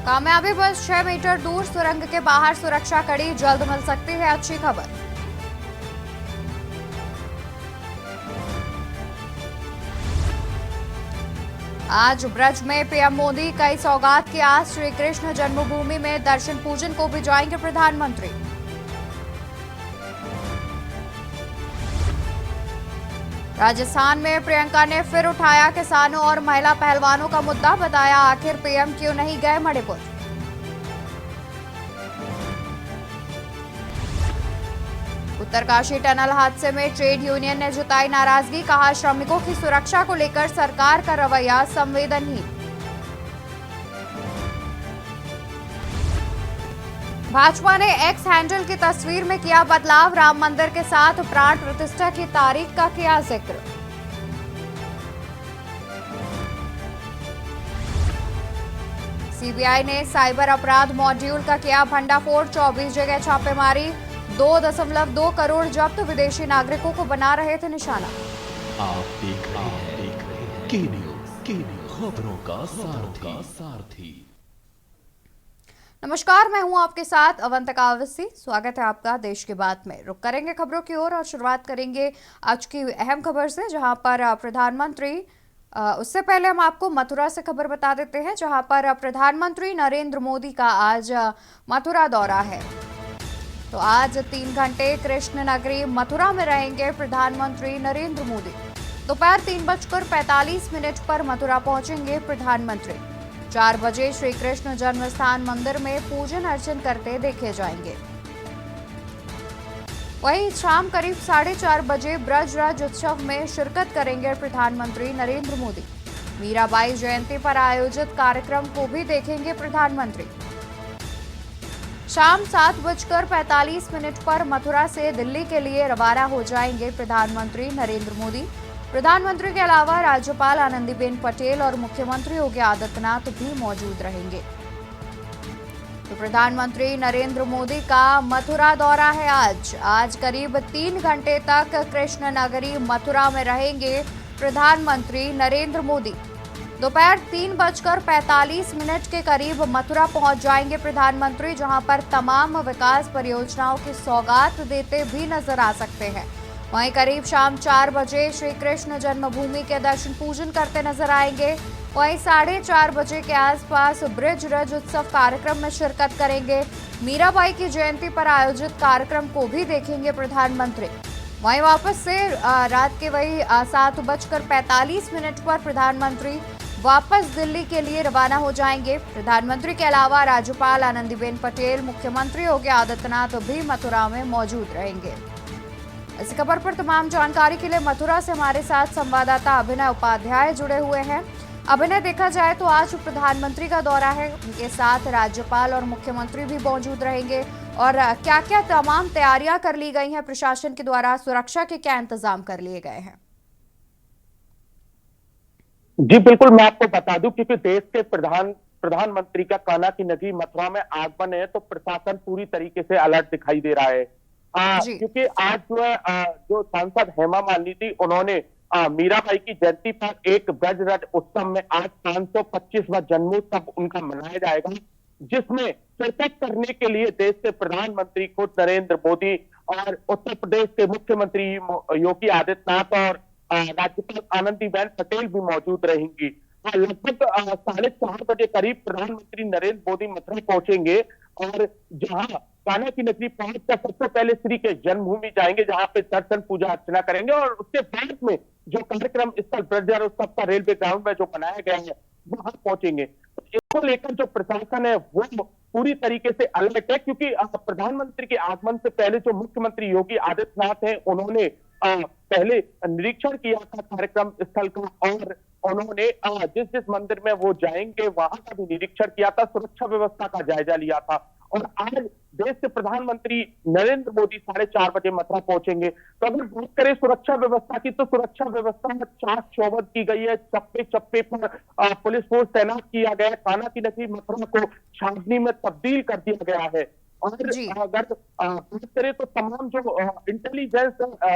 कामयाबी बस 6 मीटर दूर सुरंग के बाहर सुरक्षा कड़ी, जल्द मिल सकती है अच्छी खबर। आज ब्रज में पीएम मोदी कई सौगात की आस, श्री कृष्ण जन्मभूमि में दर्शन पूजन को भी जाएंगे प्रधानमंत्री। राजस्थान में प्रियंका ने फिर उठाया किसानों और महिला पहलवानों का मुद्दा, बताया आखिर पीएम क्यों नहीं गए मणिपुर। उत्तरकाशी टनल हादसे में ट्रेड यूनियन ने जताई नाराजगी, कहा श्रमिकों की सुरक्षा को लेकर सरकार का रवैया संवेदनहीन। भाजपा ने एक्स हैंडल की तस्वीर में किया बदलाव, राम मंदिर के साथ प्राण प्रतिष्ठा की तारीख का किया जिक्र। सीबीआई ने साइबर अपराध मॉड्यूल का किया भंडाफोड़, 24 जगह छापेमारी, 2.2 करोड़ जब्त, विदेशी नागरिकों को बना रहे थे निशाना। आप देख रहे हैं के न्यूज़, खबरों का सारथी। नमस्कार, मैं हूं आपके साथ अवंतिका अवस्थी। स्वागत है आपका देश की बात में। रुक करेंगे खबरों की ओर और शुरुआत करेंगे आज की अहम खबर से, जहां पर प्रधानमंत्री उससे पहले हम आपको मथुरा से खबर बता देते हैं, जहां पर प्रधानमंत्री नरेंद्र मोदी का आज मथुरा दौरा है। तो आज 3 घंटे कृष्ण नगरी मथुरा में रहेंगे प्रधानमंत्री नरेंद्र मोदी। दोपहर 3:45 पर मथुरा पहुंचेंगे प्रधानमंत्री। 4 बजे श्री कृष्ण जन्मस्थान मंदिर में पूजन अर्चन करते देखे जाएंगे। वहीं शाम करीब 4:30 बजे ब्रज राज उत्सव में शिरकत करेंगे प्रधानमंत्री नरेंद्र मोदी। मीराबाई जयंती पर आयोजित कार्यक्रम को भी देखेंगे प्रधानमंत्री। शाम 7:45 पर मथुरा से दिल्ली के लिए रवाना हो जाएंगे प्रधानमंत्री नरेंद्र मोदी। प्रधानमंत्री के अलावा राज्यपाल आनंदीबेन पटेल और मुख्यमंत्री योगी आदित्यनाथ भी मौजूद रहेंगे। तो प्रधानमंत्री नरेंद्र मोदी का मथुरा दौरा है आज करीब 3 घंटे तक कृष्ण नगरी मथुरा में रहेंगे प्रधानमंत्री नरेंद्र मोदी। दोपहर 3:45 के करीब मथुरा पहुंच जाएंगे प्रधानमंत्री, जहां पर तमाम विकास परियोजनाओं की सौगात देते भी नजर आ सकते हैं। वहीं करीब शाम 4 बजे श्री कृष्ण जन्मभूमि के दर्शन पूजन करते नजर आएंगे। वहीं 4:30 बजे के आसपास ब्रज रज उत्सव कार्यक्रम में शिरकत करेंगे। मीराबाई की जयंती पर आयोजित कार्यक्रम को भी देखेंगे प्रधानमंत्री। वहीं वापस से रात के वही 7:45 पर प्रधानमंत्री वापस दिल्ली के लिए रवाना हो जाएंगे। प्रधानमंत्री के अलावा राज्यपाल आनंदीबेन पटेल, मुख्यमंत्री योगी आदित्यनाथ भी मथुरा में मौजूद रहेंगे। इस खबर पर तमाम जानकारी के लिए मथुरा से हमारे साथ संवाददाता अभिनय उपाध्याय जुड़े हुए हैं। अभिनय, देखा जाए तो आज प्रधानमंत्री का दौरा है, उनके साथ राज्यपाल और मुख्यमंत्री भी मौजूद रहेंगे, और क्या क्या तमाम तैयारियां कर ली गई हैं प्रशासन के द्वारा, सुरक्षा के क्या इंतजाम कर लिए गए हैं? जी बिल्कुल, मैं आपको बता दूं, क्योंकि देश के प्रधानमंत्री का कान्हा की नगरी मथुरा में आगमन है, तो प्रशासन पूरी तरीके से अलर्ट दिखाई दे रहा है। क्योंकि आज जो है जो सांसद हेमा मालिनी थी, उन्होंने मीराबाई की जयंती पर एक ब्रज रथ उत्सव में आज 525वां जन्मोत्सव उनका मनाया जाएगा, जिसमें शिरकत करने के लिए देश के प्रधानमंत्री खुद नरेंद्र मोदी और उत्तर प्रदेश के मुख्यमंत्री योगी आदित्यनाथ और राज्यपाल आनंदीबेन पटेल भी मौजूद रहेंगी। लगभग 4:30 बजे करीब प्रधानमंत्री नरेंद्र मोदी मथुरा पहुंचेंगे, और जहां कान्हा की नगरी पहुंचकर सबसे पहले श्री के जन्मभूमि जाएंगे, जहां पे दर्शन पूजा अर्चना करेंगे, और उसके बाद में जो कार्यक्रम स्थल ब्रज उत्सव का रेलवे ग्राउंड में जो बनाया गया है वहां पहुंचेंगे। इसको लेकर जो प्रशासन है वो पूरी तरीके से अलर्ट है, क्योंकि प्रधानमंत्री के आगमन से पहले जो मुख्यमंत्री योगी आदित्यनाथ है, उन्होंने पहले निरीक्षण किया था कार्यक्रम स्थल का, और उन्होंने जिस जिस मंदिर में वो जाएंगे वहां का भी निरीक्षण किया था, सुरक्षा व्यवस्था का जायजा लिया था। और आज देश के प्रधानमंत्री नरेंद्र मोदी 4:30 बजे मथुरा पहुंचेंगे। तो अगर बात करें सुरक्षा व्यवस्था की, तो सुरक्षा व्यवस्था में चाक चौबंद की गई है, चप्पे चप्पे पर पुलिस फोर्स तैनात किया गया है। कान्हा की नगरी मथुरा को छावनी में तब्दील कर दिया गया है, और जी अगर बात करें तो तमाम जो इंटेलिजेंस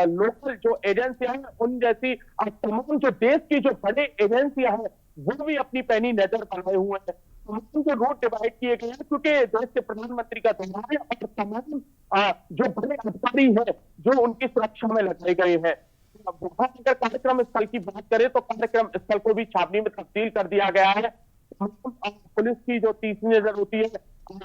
लोकल जो एजेंसियां हैं, उन जैसी तमाम जो देश की जो बड़े एजेंसियां हैं, वो भी अपनी पैनी नजर बनाए हुए हैं। तमाम जो रूट डिवाइड किए गए हैं, क्योंकि देश के प्रधानमंत्री का दौरा है, और तमाम जो बड़े अधिकारी हैं जो उनकी सुरक्षा में लगाए गए हैं। वहां अगर कार्यक्रम स्थल की बात करें तो कार्यक्रम स्थल को भी छावनी में तब्दील कर दिया गया है। पुलिस की जो तीसरी नजर होती है,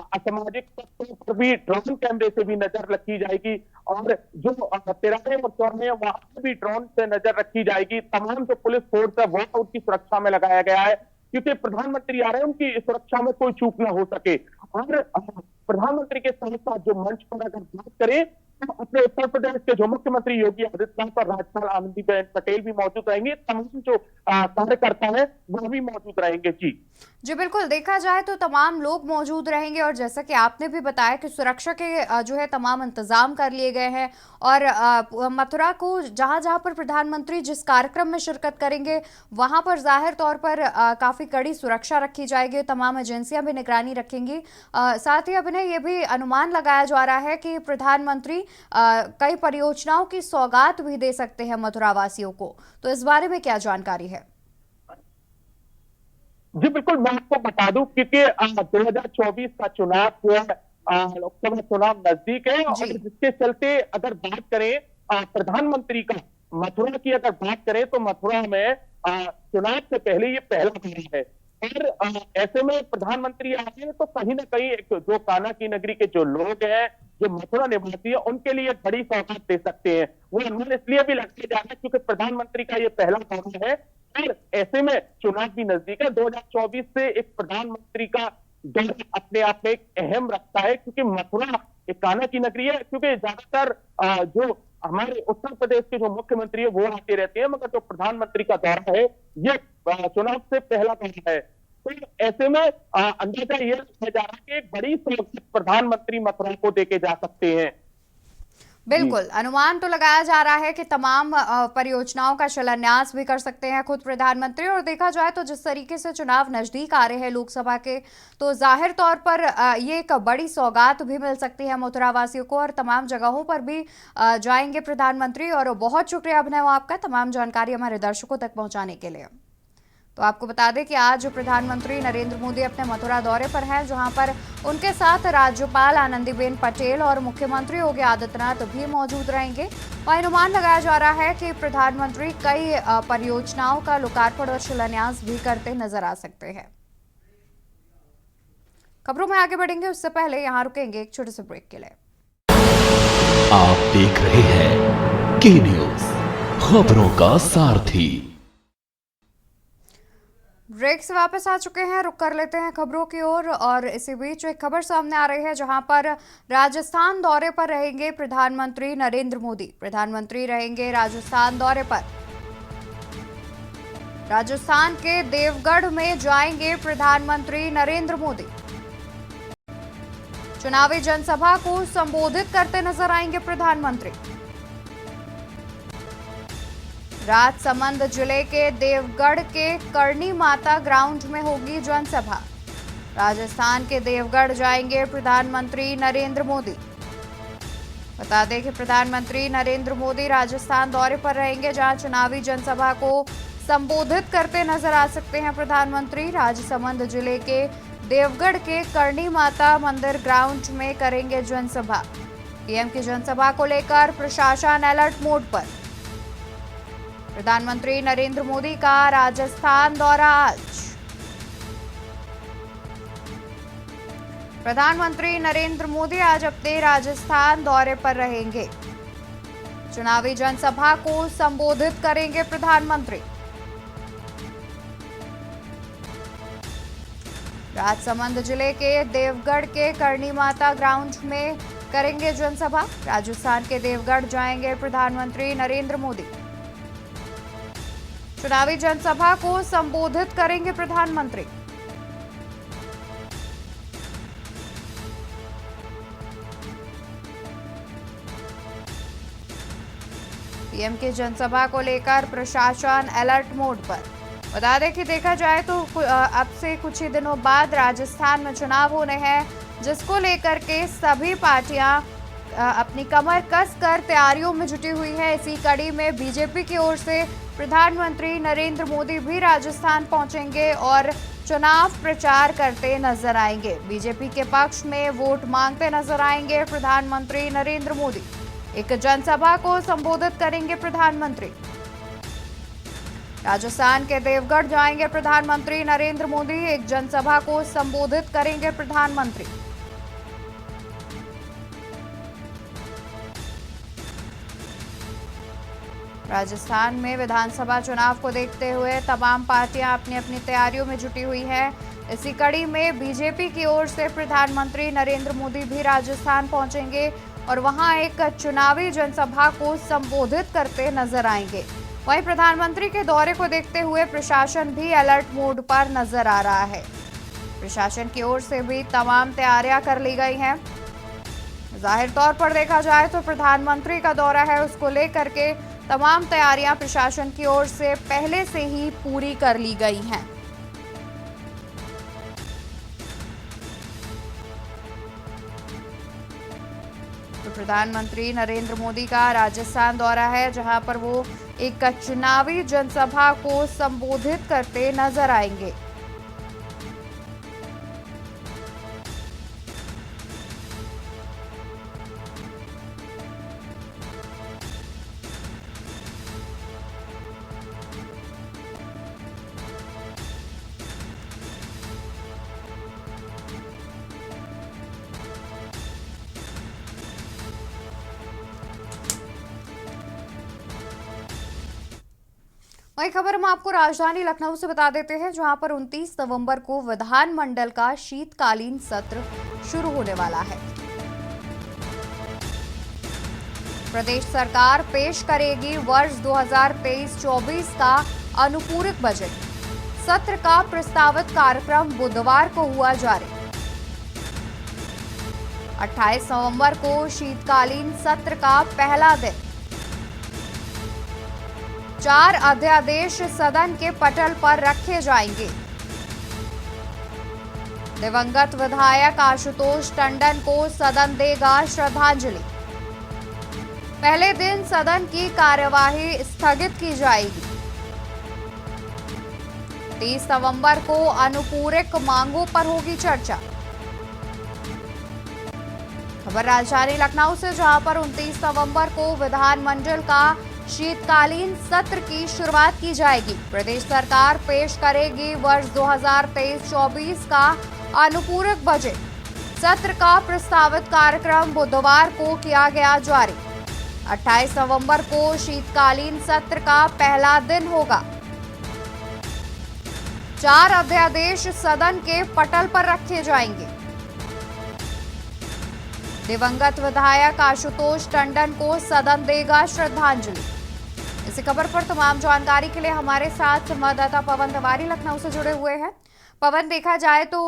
असामाजिक तत्वों पर भी ड्रोन कैमरे से भी नजर रखी जाएगी, और जो तिराहे और चौराहे वहां पर भी ड्रोन से नजर रखी जाएगी। तमाम जो पुलिस फोर्स है वो उनकी सुरक्षा में लगाया गया है, क्योंकि प्रधानमंत्री आ रहे हैं, उनकी सुरक्षा में कोई चूक ना हो सके। और प्रधानमंत्री के साथ साथ जो मंच पर अगर बात करें तो अपने उत्तर प्रदेश के जो मुख्यमंत्री योगी आदित्यनाथ और राज्यपाल आनंदीबेन पटेल भी मौजूद रहेंगे। तमाम जो कार्यकर्ता है वो भी मौजूद रहेंगे। जी बिल्कुल, देखा जाए तो तमाम लोग मौजूद रहेंगे, और जैसा कि आपने भी बताया कि सुरक्षा के जो है तमाम इंतजाम कर लिए गए हैं, और मथुरा को जहां जहां पर प्रधानमंत्री जिस कार्यक्रम में शिरकत करेंगे वहां पर जाहिर तौर पर काफी कड़ी सुरक्षा रखी जाएगी, तमाम एजेंसियां भी निगरानी रखेंगी। साथ ही अब इन्हें ये भी अनुमान लगाया जा रहा है कि प्रधानमंत्री कई परियोजनाओं की सौगात भी दे सकते हैं मथुरा वासियों को, तो इस बारे में क्या जानकारी है? जी बिल्कुल, मैं आपको बता दूं, क्योंकि 2024 का चुनाव जो है, लोकसभा चुनाव नजदीक है, और जिसके चलते अगर बात करें प्रधानमंत्री का, मथुरा की अगर बात करें तो मथुरा में चुनाव से पहले ये पहला दौरा है। और ऐसे में प्रधानमंत्री आते हैं तो कहीं ना कहीं एक जो कान्हा की नगरी के जो लोग हैं, जो मथुरा निवासी है, उनके लिए एक बड़ी सौगात दे सकते हैं। वो अनुमान इसलिए भी लगते जा रहा है क्योंकि प्रधानमंत्री का ये पहला दौरा है, और ऐसे में चुनाव भी नजदीक है। 2024 से एक प्रधानमंत्री का दौरा अपने आप में एक अहम रखता है, क्योंकि मथुरा एक कान्हा की नगरी है। क्योंकि ज्यादातर जो हमारे उत्तर प्रदेश के जो मुख्यमंत्री है वो आते रहते हैं, मगर जो प्रधानमंत्री का दौरा है ये चुनाव से पहला दौरा है। तो ऐसे में अंदाजा ये लगाया जा रहा है कि एक बड़ी सौगात प्रधानमंत्री मथुरा को देके जा सकते हैं। बिल्कुल, अनुमान तो लगाया जा रहा है कि तमाम परियोजनाओं का शिलान्यास भी कर सकते हैं खुद प्रधानमंत्री, और देखा जाए तो जिस तरीके से चुनाव नजदीक आ रहे हैं लोकसभा के, तो जाहिर तौर पर ये एक बड़ी सौगात भी मिल सकती है मथुरा वासियों को, और तमाम जगहों पर भी जाएंगे प्रधानमंत्री। और बहुत शुक्रिया अभिनव आपका तमाम जानकारी हमारे दर्शकों तक पहुंचाने के लिए। तो आपको बता दें कि आज प्रधानमंत्री नरेंद्र मोदी अपने मथुरा दौरे पर हैं, जहां पर उनके साथ राज्यपाल आनंदीबेन पटेल और मुख्यमंत्री योगी आदित्यनाथ भी मौजूद रहेंगे। और अनुमान लगाया जा रहा है कि प्रधानमंत्री कई परियोजनाओं का लोकार्पण और शिलान्यास भी करते नजर आ सकते हैं। खबरों में आगे बढ़ेंगे उससे पहले यहाँ रुकेंगे एक छोटे से ब्रेक के लिए। आप देख रहे हैं के न्यूज, खबरों का सारथी। ब्रेक से वापस आ चुके हैं, रुक कर लेते हैं खबरों की ओर। और इसी बीच एक खबर सामने आ रही है, जहां पर राजस्थान दौरे पर रहेंगे प्रधानमंत्री नरेंद्र मोदी। प्रधानमंत्री रहेंगे राजस्थान दौरे पर। राजस्थान के देवगढ़ में जाएंगे प्रधानमंत्री नरेंद्र मोदी। चुनावी जनसभा को संबोधित करते नजर आएंगे प्रधानमंत्री। राजसमंद जिले के देवगढ़ के करनी माता ग्राउंड में होगी जनसभा। राजस्थान के देवगढ़ जाएंगे प्रधानमंत्री नरेंद्र मोदी। बता दें कि प्रधानमंत्री नरेंद्र मोदी राजस्थान दौरे पर रहेंगे, जहां चुनावी जनसभा को संबोधित करते नजर आ सकते हैं प्रधानमंत्री। राजसमंद जिले के देवगढ़ के करनी माता मंदिर ग्राउंड में करेंगे जनसभा। पीएम की जनसभा को लेकर प्रशासन अलर्ट मोड पर। प्रधानमंत्री नरेंद्र मोदी का राजस्थान दौरा आज। प्रधानमंत्री नरेंद्र मोदी आज अपने राजस्थान दौरे पर रहेंगे। चुनावी जनसभा को संबोधित करेंगे प्रधानमंत्री। राजसमंद जिले के देवगढ़ के करनी माता ग्राउंड में करेंगे जनसभा। राजस्थान के देवगढ़ जाएंगे प्रधानमंत्री नरेंद्र मोदी। चुनावी जनसभा को संबोधित करेंगे प्रधानमंत्री। पीएम की जनसभा को लेकर प्रशासन अलर्ट मोड पर। बता दें कि देखा जाए तो अब से कुछ ही दिनों बाद राजस्थान में चुनाव होने हैं। जिसको लेकर के सभी पार्टियां अपनी कमर कस कर तैयारियों में जुटी हुई है। इसी कड़ी में बीजेपी की ओर से प्रधानमंत्री नरेंद्र मोदी भी राजस्थान पहुंचेंगे और चुनाव प्रचार करते नजर आएंगे। बीजेपी के पक्ष में वोट मांगते नजर आएंगे प्रधानमंत्री नरेंद्र मोदी। एक जनसभा को संबोधित करेंगे प्रधानमंत्री। राजस्थान के देवगढ़ जाएंगे प्रधानमंत्री नरेंद्र मोदी। एक जनसभा को संबोधित करेंगे प्रधानमंत्री। राजस्थान में विधानसभा चुनाव को देखते हुए तमाम पार्टियां अपनी अपनी तैयारियों में जुटी हुई हैं। इसी कड़ी में बीजेपी की ओर से प्रधानमंत्री नरेंद्र मोदी भी राजस्थान पहुंचेंगे और वहां एक चुनावी जनसभा को संबोधित करते नजर आएंगे। वहीं प्रधानमंत्री के दौरे को देखते हुए प्रशासन भी अलर्ट मोड पर नजर आ रहा है। प्रशासन की ओर से भी तमाम तैयारियां कर ली गई हैं। जाहिर तौर पर देखा जाए तो प्रधानमंत्री का दौरा है, उसको लेकर के तमाम तैयारियां प्रशासन की ओर से पहले से ही पूरी कर ली गई हैं। तो प्रधानमंत्री नरेंद्र मोदी का राजस्थान दौरा है, जहां पर वो एक चुनावी जनसभा को संबोधित करते नजर आएंगे। वही खबर हम आपको राजधानी लखनऊ से बता देते हैं, जहां पर 29 नवंबर को विधानमंडल का शीतकालीन सत्र शुरू होने वाला है। प्रदेश सरकार पेश करेगी वर्ष 2023-24 का अनुपूरक बजट। सत्र का प्रस्तावित कार्यक्रम बुधवार को हुआ जारी। 28 नवंबर को शीतकालीन सत्र का पहला दिन। 4 अध्यादेश सदन के पटल पर रखे जाएंगे। दिवंगत विधायक आशुतोष टंडन को सदन देगा श्रद्धांजलि। पहले दिन सदन की कार्यवाही स्थगित की जाएगी। 30 नवंबर को अनुपूरक मांगों पर होगी चर्चा। खबर राजधानी लखनऊ से, जहां पर 29 नवंबर को विधानमंडल का शीतकालीन सत्र की शुरुआत की जाएगी। प्रदेश सरकार पेश करेगी वर्ष 2023-24 का अनुपूरक बजट। सत्र का प्रस्तावित कार्यक्रम बुधवार को किया गया जारी। 28 नवंबर को शीतकालीन सत्र का पहला दिन होगा। 4 अध्यादेश सदन के पटल पर रखे जाएंगे। दिवंगत विधायक आशुतोष टंडन को सदन देगा श्रद्धांजलि। इसी खबर पर तमाम जानकारी के लिए हमारे साथ संवाददाता पवन तिवारी लखनऊ से जुड़े हुए हैं। पवन, देखा जाए तो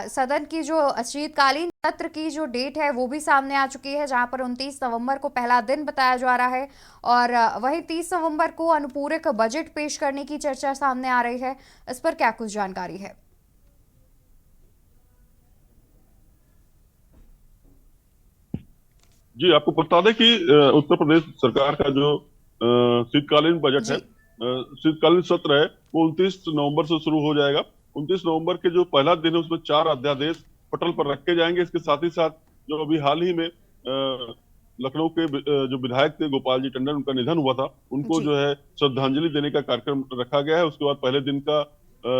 सदन की जो शीतकालीन सत्र की जो डेट है वो भी सामने आ चुकी है, जहां पर 29 नवंबर को पहला दिन बताया जा रहा है और वहीं 30 नवंबर को अनुपूरक बजट पेश करने की चर्चा सामने आ रही है। इस पर क्या कुछ जानकारी है? जी, आपको बता दें कि उत्तर प्रदेश सरकार का जो शीतकालीन बजट है, शीतकालीन सत्र है, वो 29 नवंबर से शुरू हो जाएगा। 29 नवंबर के जो पहला दिन है उसमें 4 अध्यादेश पटल पर रखे जाएंगे। इसके साथ ही साथ जो अभी हाल ही में लखनऊ के जो विधायक थे गोपाल जी टंडन, उनका निधन हुआ था, उनको जो है श्रद्धांजलि देने का कार्यक्रम रखा गया है। उसके बाद पहले दिन का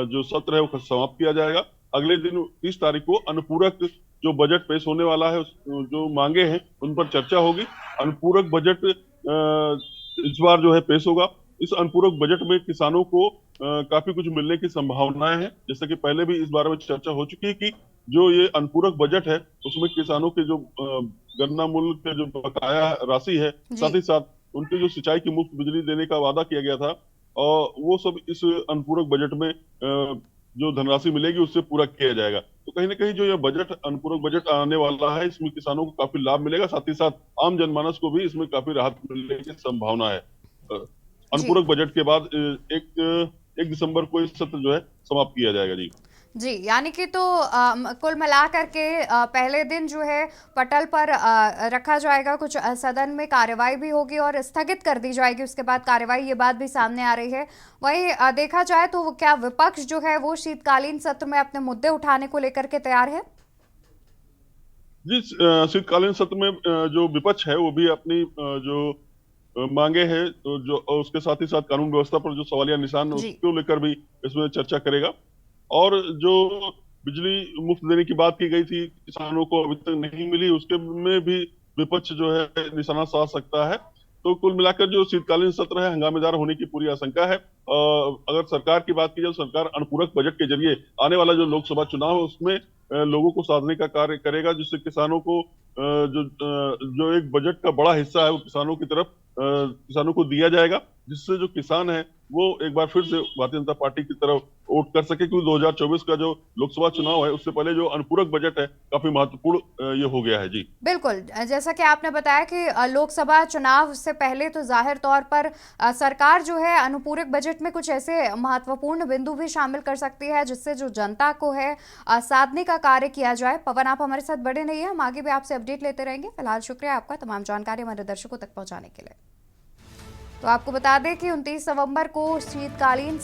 जो सत्र है वो समाप्त किया जाएगा। अगले दिन 30 तारीख को अनुपूरक जो बजट पेश होने वाला है, जो मांगे हैं उन पर चर्चा होगी। अनुपूरक बजट इस बार जो है पेश होगा। इस अनुपूरक बजट में किसानों को काफी कुछ मिलने की संभावनाएं हैं। जैसे कि पहले भी इस बारे में चर्चा हो चुकी है कि जो ये अनुपूरक बजट है उसमें किसानों के जो गन्ना मूल्य के जो बकाया राशि है, साथ ही साथ उनकी जो सिंचाई की मुफ्त बिजली देने का वादा किया गया था, और वो सब इस अनुपूरक बजट में जो धनराशि मिलेगी उससे पूरा किया जाएगा। तो कहीं ना कहीं जो ये बजट अनुपूरक बजट आने वाला है, इसमें किसानों को काफी लाभ मिलेगा, साथ ही साथ आम जनमानस को भी इसमें काफी राहत मिलने की संभावना है। अनुपूरक बजट के बाद 1 दिसंबर को इस सत्र जो है समाप्त किया जाएगा। जी जी, यानी कि तो कुल मिला करके पहले दिन जो है पटल पर रखा जाएगा, कुछ सदन में कार्यवाही भी होगी और स्थगित कर दी जाएगी उसके बाद कार्यवाही, ये बात भी सामने आ रही है। वहीं देखा जाए तो क्या विपक्ष जो है वो शीतकालीन सत्र में अपने मुद्दे उठाने को लेकर के तैयार है? जी, शीतकालीन सत्र में जो विपक्ष है वो भी अपनी जो मांगे हैं, तो जो उसके साथ ही साथ कानून व्यवस्था पर जो सवालिया निशान जी। उसको लेकर भी इसमें चर्चा करेगा। और जो बिजली मुफ्त देने की बात की गई थी, किसानों को अभी तक नहीं मिली, उसके में भी विपक्ष जो है निशाना साध सकता है। तो कुल मिलाकर जो शीतकालीन सत्र है हंगामेदार होने की पूरी आशंका है। अगर सरकार की बात की जाए, सरकार अनुपूरक बजट के जरिए आने वाला जो लोकसभा चुनाव है उसमें लोगों को साधने का कार्य करेगा, जिससे किसानों को जो एक बजट का बड़ा हिस्सा है वो किसानों की तरफ किसानों को दिया जाएगा, जिससे जो किसान है वो एक बार फिर से भारतीय जनता पार्टी की तरफ वोट कर सके। क्योंकि 2024 का जो लोकसभा चुनाव है उससे पहले जो अनुपूरक बजट है काफी महत्वपूर्ण ये हो गया है। जी बिल्कुल, जैसा कि आपने बताया कि लोकसभा चुनाव से पहले तो जाहिर तौर पर सरकार जो है अनुपूरक बजट में कुछ ऐसे महत्वपूर्ण बिंदु भी शामिल कर सकती है जिससे जो जनता को है साधने का कार्य किया जाए। पवन, आप हमारे साथ बड़े नहीं है, हम आगे भी आपसे अपडेट लेते रहेंगे। फिलहाल शुक्रिया आपका तमाम जानकारी हमारे दर्शकों तक पहुंचाने के लिए। तो आपको बता दें कि 29 नवंबर को शीतकालीन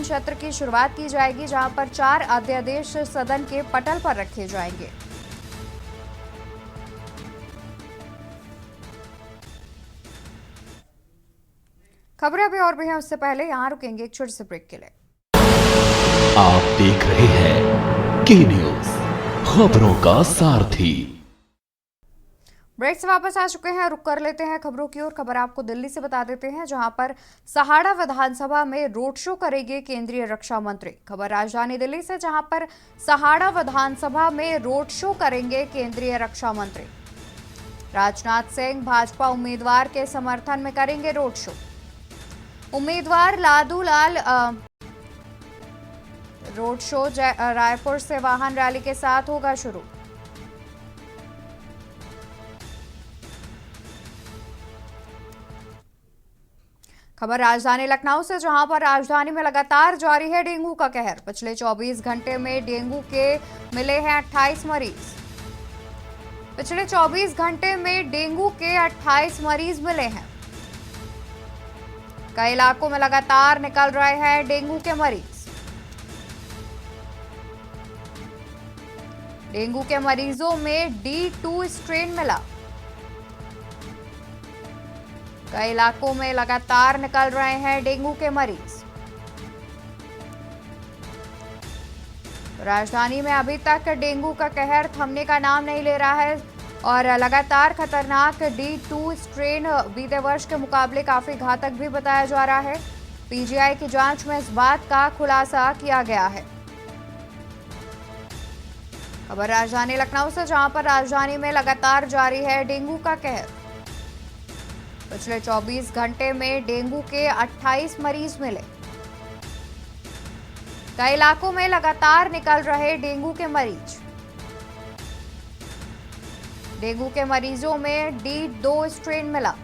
सत्र की शुरुआत की जाएगी, जहां पर 4 अध्यादेश सदन के पटल पर रखे जाएंगे। खबरें अभी और भी हैं, उससे पहले यहां रुकेंगे एक छोटे से ब्रेक के लिए। आप देख रहे हैं के न्यूज, खबरों का सारथी। ब्रेक से वापस आ चुके हैं, रुक कर लेते हैं खबरों की ओर। खबर आपको दिल्ली से बता देते हैं, जहां पर सहाड़ा विधानसभा में रोड शो करेंगे केंद्रीय रक्षा मंत्री। खबर राजधानी दिल्ली से, जहां पर सहाड़ा विधानसभा में रोड शो करेंगे केंद्रीय रक्षा मंत्री राजनाथ सिंह। भाजपा उम्मीदवार के समर्थन में करेंगे रोड शो। उम्मीदवार लादू लाल रोड शो रायपुर से वाहन रैली के साथ होगा शुरू। खबर राजधानी लखनऊ से, जहां पर राजधानी में लगातार जारी है डेंगू का कहर। पिछले 24 घंटे में डेंगू के मिले हैं 28 मरीज। पिछले 24 घंटे में डेंगू के 28 मरीज मिले हैं। कई इलाकों में लगातार निकल रहे हैं डेंगू के मरीज। डेंगू के मरीजों में D2 स्ट्रेन मिला। कई इलाकों में लगातार निकल रहे हैं डेंगू के मरीज। राजधानी में अभी तक डेंगू का कहर थमने का नाम नहीं ले रहा है और लगातार खतरनाक D2 स्ट्रेन बीते वर्ष के मुकाबले काफी घातक भी बताया जा रहा है। पीजीआई की जांच में इस बात का खुलासा किया गया है। खबर राजधानी लखनऊ से, जहां पर राजधानी में लगातार जारी है डेंगू का कहर। पिछले 24 घंटे में डेंगू के 28 मरीज मिले। कई इलाकों में लगातार निकल रहे डेंगू के मरीज। डेंगू के मरीजों में D2 स्ट्रेन मिला।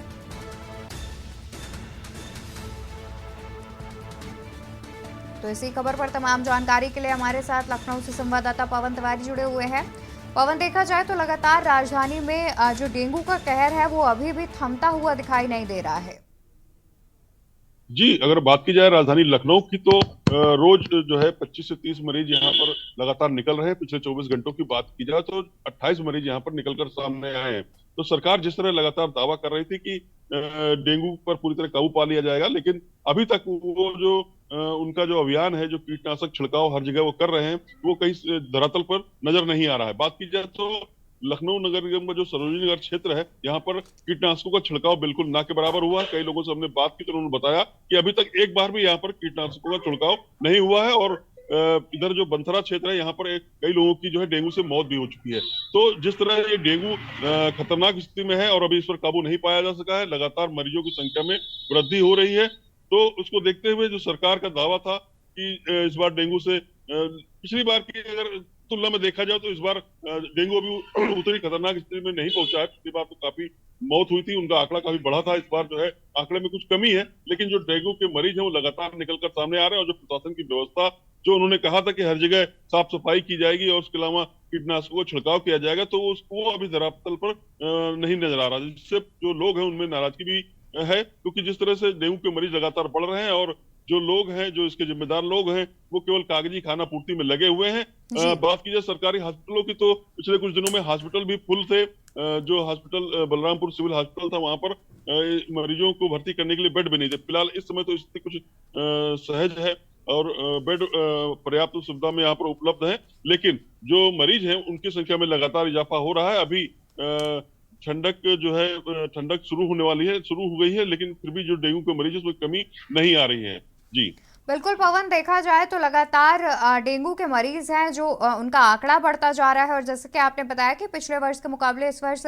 तो इसी खबर पर तमाम जानकारी के लिए हमारे साथ लखनऊ से संवाददाता पवन तिवारी जुड़े हुए हैं। पवन, देखा जाए तो लगातार राजधानी में जो डेंगू का कहर है वो अभी भी थमता हुआ दिखाई नहीं दे रहा है। जी, अगर बात की जाए राजधानी लखनऊ की तो रोज जो है 25 से 30 मरीज यहाँ पर लगातार निकल रहे हैं। पिछले 24 घंटों की बात की जाए तो 28 मरीज यहाँ पर निकलकर सामने आए हैं। तो सरकार जिस तरह लगातार दावा कर रही थी कि डेंगू पर पूरी तरह काबू पा लिया जाएगा, लेकिन अभी तक वो जो उनका जो अभियान है, जो कीटनाशक छिड़काव हर जगह वो कर रहे हैं, वो कहीं धरातल पर नजर नहीं आ रहा है। बात की जाए तो लखनऊ नगर निगम का जो सरोजिनी नगर क्षेत्र है, यहाँ पर कीटनाशकों का छिड़काव बिल्कुल ना के बराबर हुआ है। कई लोगों से हमने बात की तो उन्होंने बताया कि अभी तक एक बार भी यहाँ पर कीटनाशकों का छिड़काव नहीं हुआ है। और इधर जो बंथरा क्षेत्र है, यहाँ पर कई लोगों की जो है डेंगू से मौत भी हो चुकी है। तो जिस तरह ये डेंगू खतरनाक स्थिति में है और अभी इस पर काबू नहीं पाया जा सका है, लगातार मरीजों की संख्या में वृद्धि हो रही है। तो उसको देखते हुए जो सरकार का दावा था कि इस बार डेंगू से पिछली बार की अगर तुलना में देखा जाए तो इस बार डेंगू अभी उतनी खतरनाक स्थिति में नहीं पहुंचा है। पिछली बार तो काफी मौत हुई थी उनका आंकड़ा काफी बढ़ा था। इस बार जो है आंकड़े में कुछ कमी है, लेकिन जो डेंगू के मरीज हैं वो लगातार निकलकर सामने आ रहे हैं। और जो प्रशासन की व्यवस्था, जो उन्होंने कहा था कि हर जगह साफ सफाई की जाएगी और उसके अलावा कीटनाशकों का छिड़काव किया जाएगा, तो वो अभी धरातल पर नहीं नजर आ रहा, जिससे जो लोग हैं उनमें नाराजगी भी है। क्योंकि जिस तरह से डेंगू के मरीज लगातार बढ़ रहे हैं और जो लोग हैं, जो इसके जिम्मेदार लोग हैं, वो केवल कागजी खाना पूर्ति में लगे हुए हैं। बात की जाए सरकारी हॉस्पिटलों की, तो पिछले कुछ दिनों में हॉस्पिटल भी फुल थे। जो हॉस्पिटल बलरामपुर सिविल हॉस्पिटल था, वहां पर मरीजों को भर्ती करने के लिए बेड भी नहीं थे। फिलहाल इस समय तो स्थिति कुछ सहज है और बेड पर्याप्त सुविधा में यहाँ पर उपलब्ध है, लेकिन जो मरीज हैं उनकी संख्या में लगातार इजाफा हो रहा है। अभी ठंडक जो है, ठंडक शुरू होने वाली है, शुरू हो गई है, लेकिन फिर भी जो डेंगू के मरीज है उसमें कमी नहीं आ रही है। जी बिल्कुल पवन, देखा जाए तो लगातार डेंगू के मरीज हैं जो उनका आंकड़ा बढ़ता जा रहा है। और जैसे कि आपने बताया कि पिछले वर्ष के मुकाबले इस वर्ष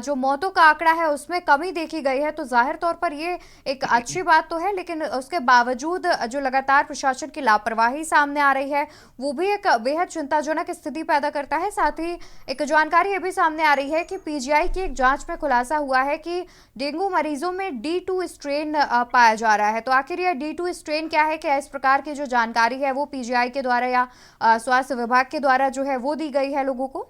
जो मौतों का आंकड़ा है उसमें कमी देखी गई है, तो जाहिर तौर पर ये एक अच्छी बात तो है। लेकिन उसके बावजूद जो लगातार प्रशासन की लापरवाही सामने आ रही है, वो भी एक बेहद चिंताजनक स्थिति पैदा करता है। साथ ही एक जानकारी ये भी सामने आ रही है कि पीजीआई की एक जाँच में खुलासा हुआ है कि डेंगू मरीजों में D2 स्ट्रेन पाया जा रहा है। तो आखिर यह D2 स्ट्रेन क्या है, क्या इस प्रकार की जो जानकारी है वो पीजीआई के द्वारा या स्वास्थ्य विभाग के द्वारा जो है वो दी गई है लोगों को?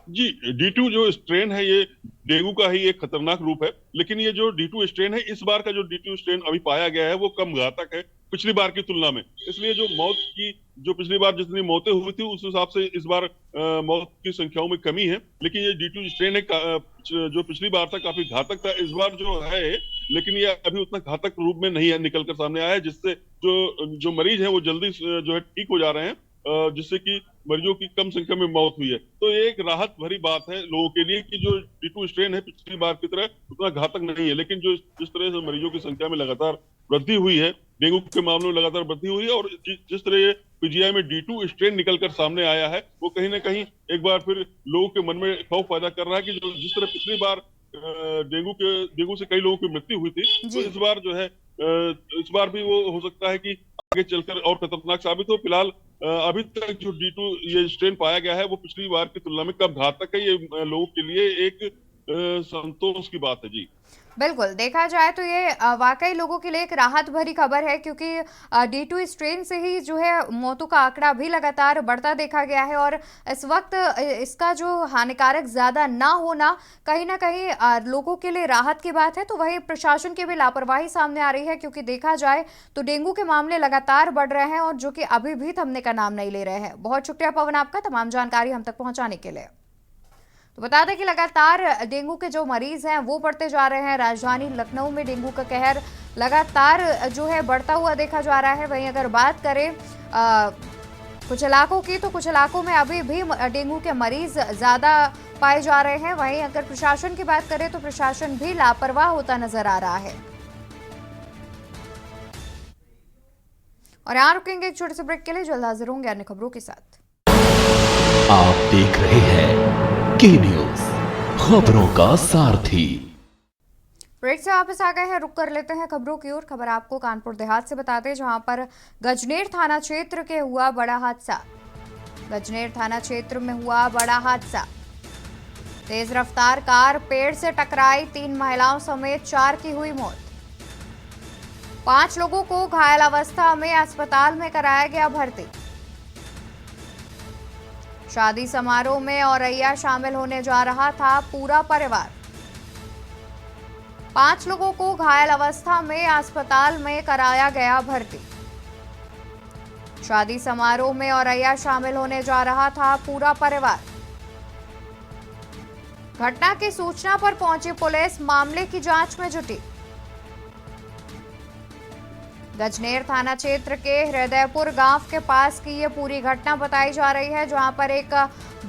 जी, D2 जो स्ट्रेन है ये डेंगू का ही एक खतरनाक रूप है, लेकिन ये जो D2 स्ट्रेन है, इस बार का जो D2 स्ट्रेन अभी पाया गया है वो कम घातक है पिछली बार की तुलना में। इसलिए जो मौत की, जो पिछली बार जितनी मौतें हुई थी उस हिसाब से इस बार मौत की संख्याओं में कमी है। लेकिन ये D2 स्ट्रेन है जो पिछली बार था काफी घातक था, इस बार जो है लेकिन ये अभी उतना घातक रूप में नहीं है, निकलकर सामने आया है, जिससे जो मरीज है वो जल्दी जो है ठीक हो जा रहे हैं, जिससे कि मरीजों की कम संख्या में मौत हुई है। तो ये एक राहत भरी बात है लोगों के लिए कि जो D2 स्ट्रेन है पिछली बार की तरह उतना घातक नहीं है। लेकिन जो जिस तरह से मरीजों की संख्या में लगातार वृद्धि हुई है, डेंगू के मामलों में लगातार वृद्धि हुई है, और जिस तरह ये पीजीआई में D2 स्ट्रेन निकलकर सामने आया है, वो कहीं ना कहीं एक बार फिर लोगों के मन में खौफ पैदा कर रहा है कि जो जिस तरह पिछली बार डेंगू से कई लोगों की मृत्यु हुई थी, तो इस बार जो है इस बार भी वो हो सकता है कि आगे चलकर और खतरनाक साबित हो। फिलहाल अभी तक जो D2 ये स्ट्रेन पाया गया है वो पिछली बार की तुलना में कम घातक है। ये लोगों के लिए एक संतोष की बात है। जी बिल्कुल, देखा जाए तो ये वाकई लोगों के लिए एक राहत भरी खबर है, क्योंकि D2 स्ट्रेन से ही जो है मौतों का आंकड़ा भी लगातार बढ़ता देखा गया है। और इस वक्त इसका जो हानिकारक ज़्यादा ना होना कहीं ना कहीं लोगों के लिए राहत की बात है। तो वही प्रशासन की भी लापरवाही सामने आ रही है, क्योंकि देखा जाए तो डेंगू के मामले लगातार बढ़ रहे हैं और जो कि अभी भी थमने का नाम नहीं ले रहे हैं। बहुत शुक्रिया पवन आपका तमाम जानकारी हम तक पहुँचाने के लिए। तो बता दें कि लगातार डेंगू के जो मरीज हैं वो बढ़ते जा रहे हैं। राजधानी लखनऊ में डेंगू का कहर लगातार जो है बढ़ता हुआ देखा जा रहा है। वहीं अगर बात करें कुछ इलाकों की, तो कुछ इलाकों में अभी भी डेंगू के मरीज ज़्यादा पाए जा रहे हैं। वहीं अगर प्रशासन की बात करें तो प्रशासन भी लापरवाह होता नजर आ रहा है। और यहाँ रुकेंगे एक छोटे से ब्रेक के लिए, जल्द हाजिर होंगे अन्य खबरों के साथ। आप देख रहे हैं के न्यूज, खबरों का सारथी। ब्रेक से वापस आ गए हैं, रुक कर लेते हैं खबरों की ओर। खबर आपको कानपुर देहात से बताते हैं, जहां पर गजनेर थाना क्षेत्र के हुआ बड़ा हादसा। गजनेर थाना क्षेत्र में हुआ बड़ा हादसा। तेज रफ्तार कार पेड़ से टकराई, 3 महिलाओं समेत 4 की हुई मौत। 5 लोगों को घायल अवस्था में अस्पताल में कराया गया भर्ती। शादी समारोह में औरैया शामिल होने जा रहा था पूरा परिवार। 5 लोगों को घायल अवस्था में अस्पताल में कराया गया भर्ती। शादी समारोह में औरैया शामिल होने जा रहा था पूरा परिवार। घटना की सूचना पर पहुंची पुलिस मामले की जांच में जुटी। गजनेर थाना क्षेत्र के हृदयपुर गांव के पास की ये पूरी घटना बताई जा रही है, जहां पर एक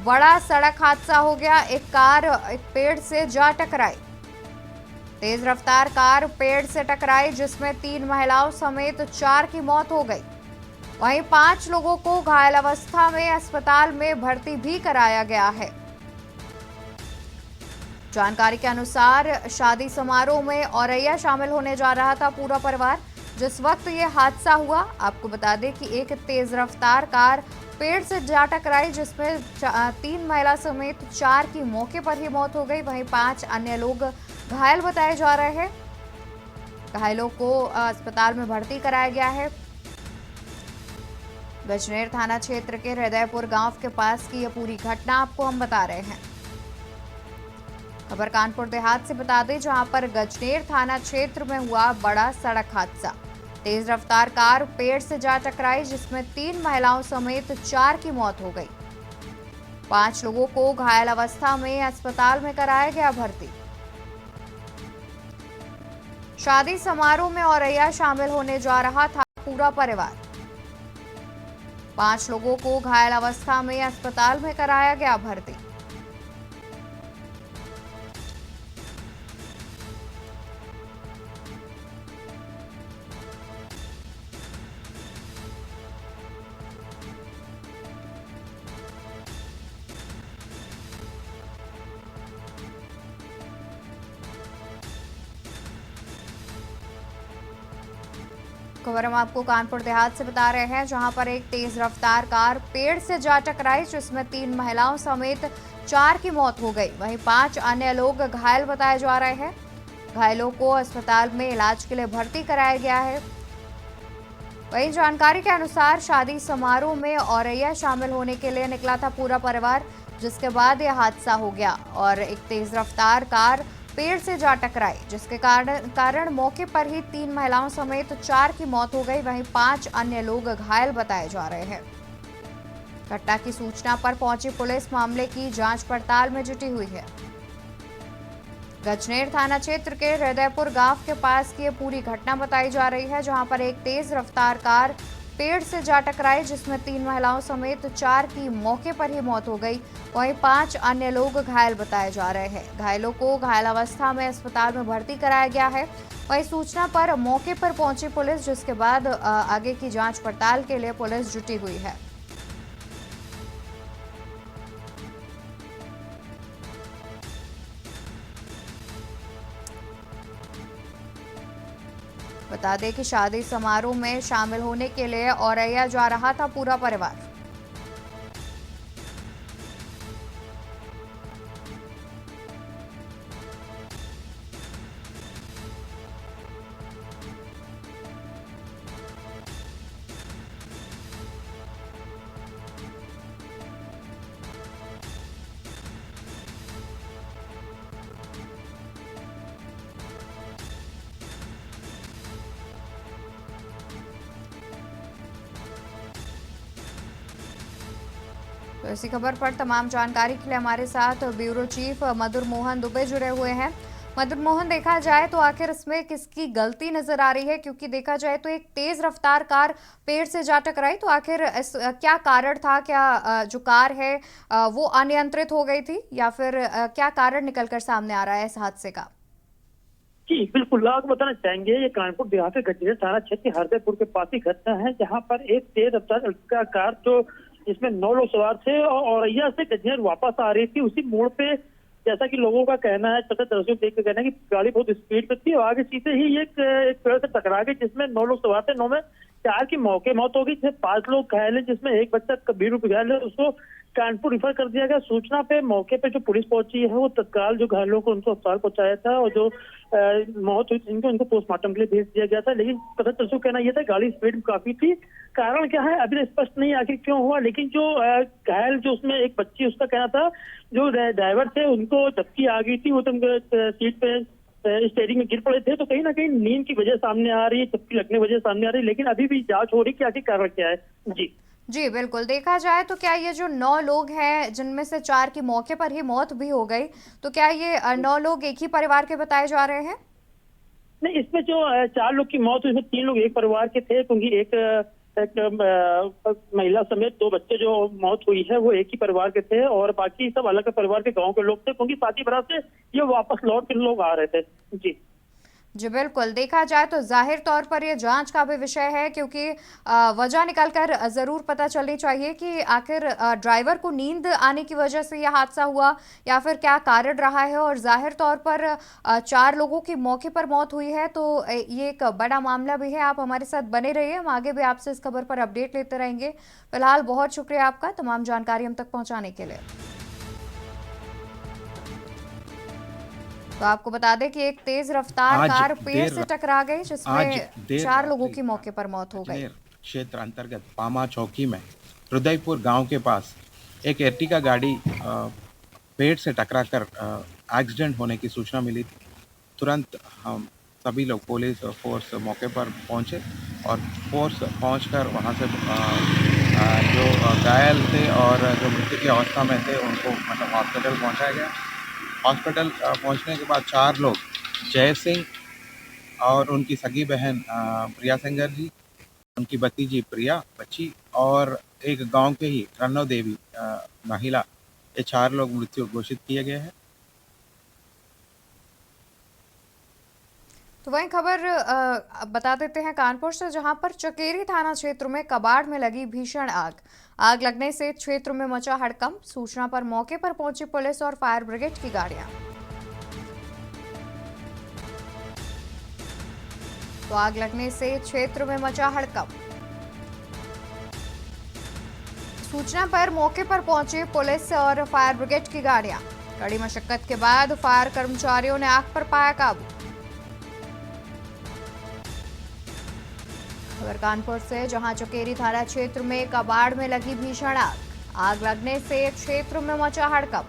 बड़ा सड़क हादसा हो गया। एक कार एक पेड़ से जा टकराई। तेज रफ्तार कार पेड़ से टकराई, जिसमें 3 महिलाओं समेत 4 की मौत हो गई। वहीं 5 लोगों को घायल अवस्था में अस्पताल में भर्ती भी कराया गया है। जानकारी के अनुसार शादी समारोह में औरैया शामिल होने जा रहा था पूरा परिवार। जिस वक्त ये हादसा हुआ। आपको बता दें कि एक तेज रफ्तार कार पेड़ से जा टकराई, जिसमें 3 महिला समेत 4 की मौके पर ही मौत हो गई। वहीं 5 अन्य लोग घायल बताए जा रहे हैं। घायलों को अस्पताल में भर्ती कराया गया है। गजनेर थाना क्षेत्र के हृदयपुर गांव के पास की यह पूरी घटना आपको हम बता रहे हैं। खबर कानपुर देहात से बता दें, जहां पर गजनेर थाना क्षेत्र में हुआ बड़ा सड़क हादसा। तेज रफ्तार कार पेड़ से जा टकराई, जिसमें 3 महिलाओं समेत 4 की मौत हो गई। 5 लोगों को घायल अवस्था में अस्पताल में कराया गया भर्ती। शादी समारोह में औरैया शामिल होने जा रहा था पूरा परिवार। 5 लोगों को घायल अवस्था में अस्पताल में कराया गया भर्ती। खबर हम आपको कानपुर देहात से बता रहे हैं, जहां पर एक तेज रफ्तार कार पेड़ से जा टकराई, जिसमें 3 महिलाओं समेत 4 की मौत हो गई। वहीं 5 अन्य लोग घायल बताए जा रहे हैं। घायलों को अस्पताल में इलाज के लिए भर्ती कराया गया है। वहीं जानकारी के अनुसार शादी समारोह में औरैया शामिल होने के लिए निकला था पूरा परिवार, जिसके बाद यह हादसा हो गया और एक तेज रफ्तार कार पेड़ से जा टकराई, जिसके कारण मौके पर ही 3 महिलाओं समेत 4 की मौत हो गई। वहीं 5 अन्य लोग घायल बताए जा रहे हैं। घटना की सूचना पर पहुंची पुलिस मामले की जांच पड़ताल में जुटी हुई है। गजनेर थाना क्षेत्र के हृदयपुर गांव के पास की पूरी घटना बताई जा रही है, जहां पर एक तेज रफ्तार कार पेड़ से जा टकराई, जिसमें 3 महिलाओं समेत 4 की मौके पर ही मौत हो गई। वहीं 5 अन्य लोग घायल बताए जा रहे हैं। घायलों को घायल अवस्था में अस्पताल में भर्ती कराया गया है। वहीं सूचना पर मौके पर पहुंची पुलिस, जिसके बाद आगे की जांच पड़ताल के लिए पुलिस जुटी हुई है। बता दें कि शादी समारोह में शामिल होने के लिए औरैया जा रहा था पूरा परिवार। तो इसी खबर पर तमाम जानकारी के लिए हमारे साथ ब्यूरो चीफ मधुर मोहन दुबे जुड़े हुए हैं। मधुर मोहन, देखा जाए तो आखिर इसमें किसकी गलती नजर आ रही है? क्योंकि देखा जाए तो एक तेज रफ्तार कार पेड़ से जा टकराई, तो आखिर क्या कारण था? क्या जो कार है वो अनियंत्रित हो गई थी, या फिर क्या कारण निकलकर सामने आ रहा है इस हादसे का? जी बिल्कुल, आपको बताना चाहेंगे ये कानपुर देहात के गजनेर थाना क्षेत्र हरदयपुर के पास की घटना है, जहां पर एक तेज रफ्तार कार जो जिसमें 9 लोग सवार थे और औरैया से गजनेर वापस आ रही थी, उसी मोड़ पे जैसा कि लोगों का कहना है, दर्शकों देख के कहना है कि गाड़ी बहुत स्पीड पे थी और आगे सीधे ही एक पेड़ से टकरा गई, जिसमें 9 लोग सवार थे। 9 में 4 की मौके मौत हो गई, जिसमें 5 लोग घायल हैं, जिसमें एक बच्चा गंभीर रूप से घायल है, उसको कानपुर रिफर कर दिया गया। सूचना पे मौके पे जो पुलिस पहुंची है, वो तत्काल जो घायलों को उनको अस्पताल पहुंचाया था और जो मौत हुई थी उनको पोस्टमार्टम के लिए भेज दिया गया था। लेकिन दर्शकों कहना यह था गाड़ी स्पीड काफी थी, कारण क्या है अभी स्पष्ट नहीं आखिर क्यों हुआ। लेकिन जो घायल जो उसमें एक बच्ची, उसका कहना था जो ड्राइवर थे उनको झपकी आ गई थी, वो तो सीट पे स्टीयरिंग में गिर पड़े थे, तो कहीं ना कहीं नींद की वजह सामने आ रही है, झपकी लगने वजह सामने आ रही है। लेकिन अभी भी जांच हो रही है कि आखिर कारण क्या है। जी बिल्कुल, देखा जाए तो क्या ये जो 9 लोग हैं, जिनमें से 4 की मौके पर ही मौत भी हो गई, तो क्या ये 9 लोग एक ही परिवार के बताए जा रहे हैं? नहीं, इसमें जो 4 लोग की मौत हुई, इसमें 3 लोग एक परिवार के थे, क्योंकि एक महिला समेत 2 बच्चे जो मौत हुई है वो एक ही परिवार के थे और बाकी सब अलग परिवार के गांव के लोग थे, क्योंकि शादी बारात से ये वापस लौट के लोग आ रहे थे। जी बिल्कुल, देखा जाए तो ज़ाहिर तौर पर ये जांच का भी विषय है, क्योंकि वजह निकल कर ज़रूर पता चलनी चाहिए कि आखिर ड्राइवर को नींद आने की वजह से यह हादसा हुआ या फिर क्या कारण रहा है। और ज़ाहिर तौर पर 4 लोगों की मौके पर मौत हुई है, तो ये एक बड़ा मामला भी है। आप हमारे साथ बने रहिए, हम आगे भी आपसे इस खबर पर अपडेट लेते रहेंगे। फिलहाल बहुत शुक्रिया आपका तमाम जानकारी हम तक पहुँचाने के लिए। तो आपको बता दें कि एक तेज रफ्तार आज कार पेड़ देर से टकरा गई, आज जिसमें देर 4 लोगों रात्रि की मौके पर मौत हो गई। अजमेर क्षेत्र अंतर्गत पामा चौकी में हृदयपुर गांव के पास एक एर्टिगा गाड़ी पेड़ से टकराकर एक्सीडेंट होने की सूचना मिली थी। तुरंत हम सभी लोग पुलिस और फोर्स मौके पर पहुंचे और फोर्स पहुंचकर वहां से जो घायल थे और जो मृत्यु की अवस्था में थे उनको मतलब हॉस्पिटल पहुंचाया गया। हॉस्पिटल पहुंचने के बाद 4 लोग जय सिंह और उनकी सगी बहन प्रिया सेंगर जी, उनकी भतीजी प्रिया बच्ची और एक गांव के ही रन्नो देवी महिला, ये 4 लोग मृत्यु घोषित किए गए हैं। तो वहीं खबर बता देते हैं कानपुर से, जहां पर चकेरी थाना क्षेत्र में कबाड़ में लगी भीषण आग लगने से क्षेत्र में मचा हड़कंप। सूचना पर मौके पर पहुंची पुलिस और फायर ब्रिगेड की गाड़ियां। तो आग लगने से क्षेत्र में मचा हड़कंप। सूचना पर मौके पर पहुंची पुलिस और फायर ब्रिगेड की गाड़ियां। कड़ी मशक्कत के बाद फायर कर्मचारियों ने आग पर पाया काबू। खबर कानपुर से, जहां चकेरी थाना क्षेत्र में कबाड़ में लगी भीषण आग लगने से क्षेत्र में मचा हड़कंप।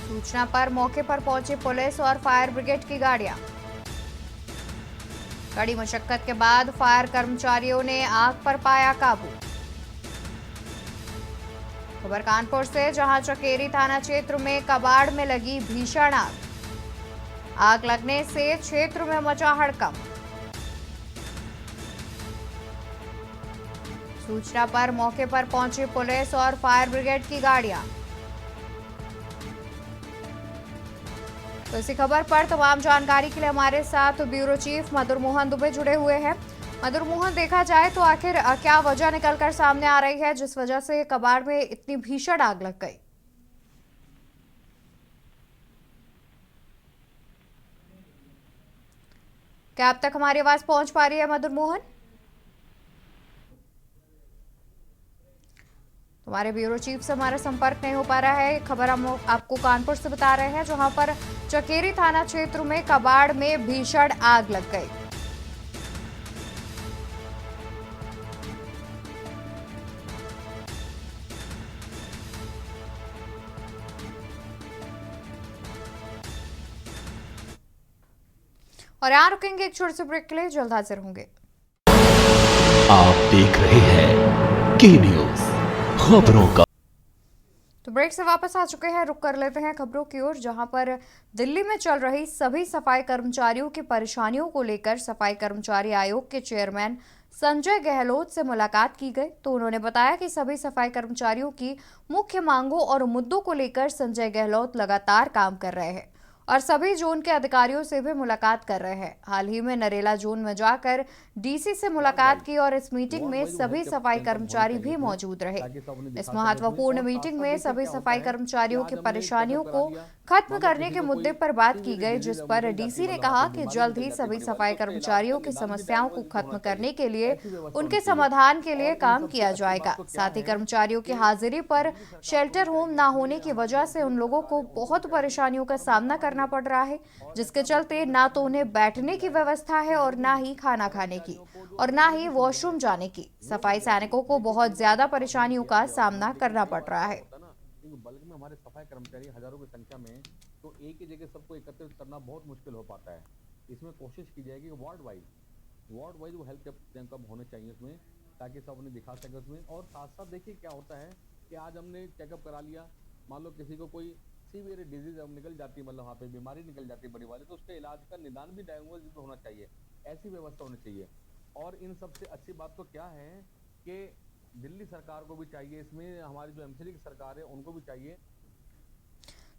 सूचना पर मौके पर पहुंची पुलिस और फायर ब्रिगेड की गाड़ियां। कड़ी मशक्कत के बाद फायर कर्मचारियों ने आग पर पाया काबू। खबर कानपुर से, जहां चकेरी थाना क्षेत्र में कबाड़ में लगी भीषण आग लगने से क्षेत्र में मचा हड़कंप। सूचना पर मौके पर पहुंची पुलिस और फायर ब्रिगेड की गाड़ियां। तो इसी खबर पर तमाम जानकारी के लिए हमारे साथ ब्यूरो चीफ मधुर मोहन दुबे जुड़े हुए हैं। मधुर मोहन, देखा जाए तो आखिर क्या वजह निकलकर सामने आ रही है जिस वजह से कबाड़ में इतनी भीषण आग लग गई? क्या अब तक हमारी आवाज पहुंच पा रही है मधुर मोहन? हमारे ब्यूरो चीफ से हमारा संपर्क नहीं हो पा रहा है। खबर हम आपको कानपुर से बता रहे हैं, जहां पर चकेरी थाना क्षेत्र में कबाड़ में भीषण आग लग गई। और यहाँ रुकेंगे एक छोटे से ब्रेक के लिए, जल्द हाजिर होंगे। आप देख रहे हैं के न्यूज़ खबरों का। तो ब्रेक से वापस आ चुके हैं, रुक कर लेते हैं खबरों की ओर, जहां पर दिल्ली में चल रही सभी सफाई कर्मचारियों की परेशानियों को लेकर सफाई कर्मचारी आयोग के चेयरमैन संजय गहलोत से मुलाकात की गई। तो उन्होंने बताया कि सभी सफाई कर्मचारियों की मुख्य मांगों और मुद्दों को लेकर संजय गहलोत लगातार काम कर रहे हैं और सभी जोन के अधिकारियों से भी मुलाकात कर रहे हैं। हाल ही में नरेला जोन में जाकर डीसी से मुलाकात की और इस मीटिंग में सभी सफाई कर्मचारी भी मौजूद रहे। इस महत्वपूर्ण मीटिंग में सभी सफाई कर्मचारियों की परेशानियों को खत्म करने के मुद्दे पर बात की गई, जिस पर डीसी ने कहा कि जल्द ही सभी सफाई कर्मचारियों की समस्याओं को खत्म करने के लिए उनके समाधान के लिए काम किया जाएगा। साथ ही कर्मचारियों की हाजिरी पर शेल्टर होम न होने की वजह से उन लोगों को बहुत परेशानियों का सामना करना पड़ रहा है, जिसके चलते ना तो उन्हें बैठने की व्यवस्था है और ना ही खाना खाने की और ना ही वॉशरूम जाने की। सफाई सैनिकों को बहुत ज्यादा परेशानियों का सामना करना पड़ रहा है। बल्कि में हमारे सफाई कर्मचारी हजारों की संख्या में, तो एक ही जगह सबको एकत्रित करना बहुत मुश्किल हो पाता है। इसमें कोशिश की जाएगी कि वार्ड वाइज वो हेल्थ कैंप होने चाहिए उसमें, ताकि सब उन्हें दिखा सके उसमें। और साथ साथ देखिए क्या होता है कि आज हमने चेकअप करा लिया, मान लो किसी को कोई सीवियर डिजीज निकल जाती है, मतलब वहाँ पे बीमारी निकल जाती है बड़ी वाली, तो उसके इलाज का निदान भी डायग्नोसिस होना चाहिए, ऐसी व्यवस्था होनी चाहिए। और इन सबसे अच्छी बात तो क्या है कि दिल्ली सरकार को भी चाहिए, इसमें हमारी जो एमसीडी की सरकार है उनको भी चाहिए।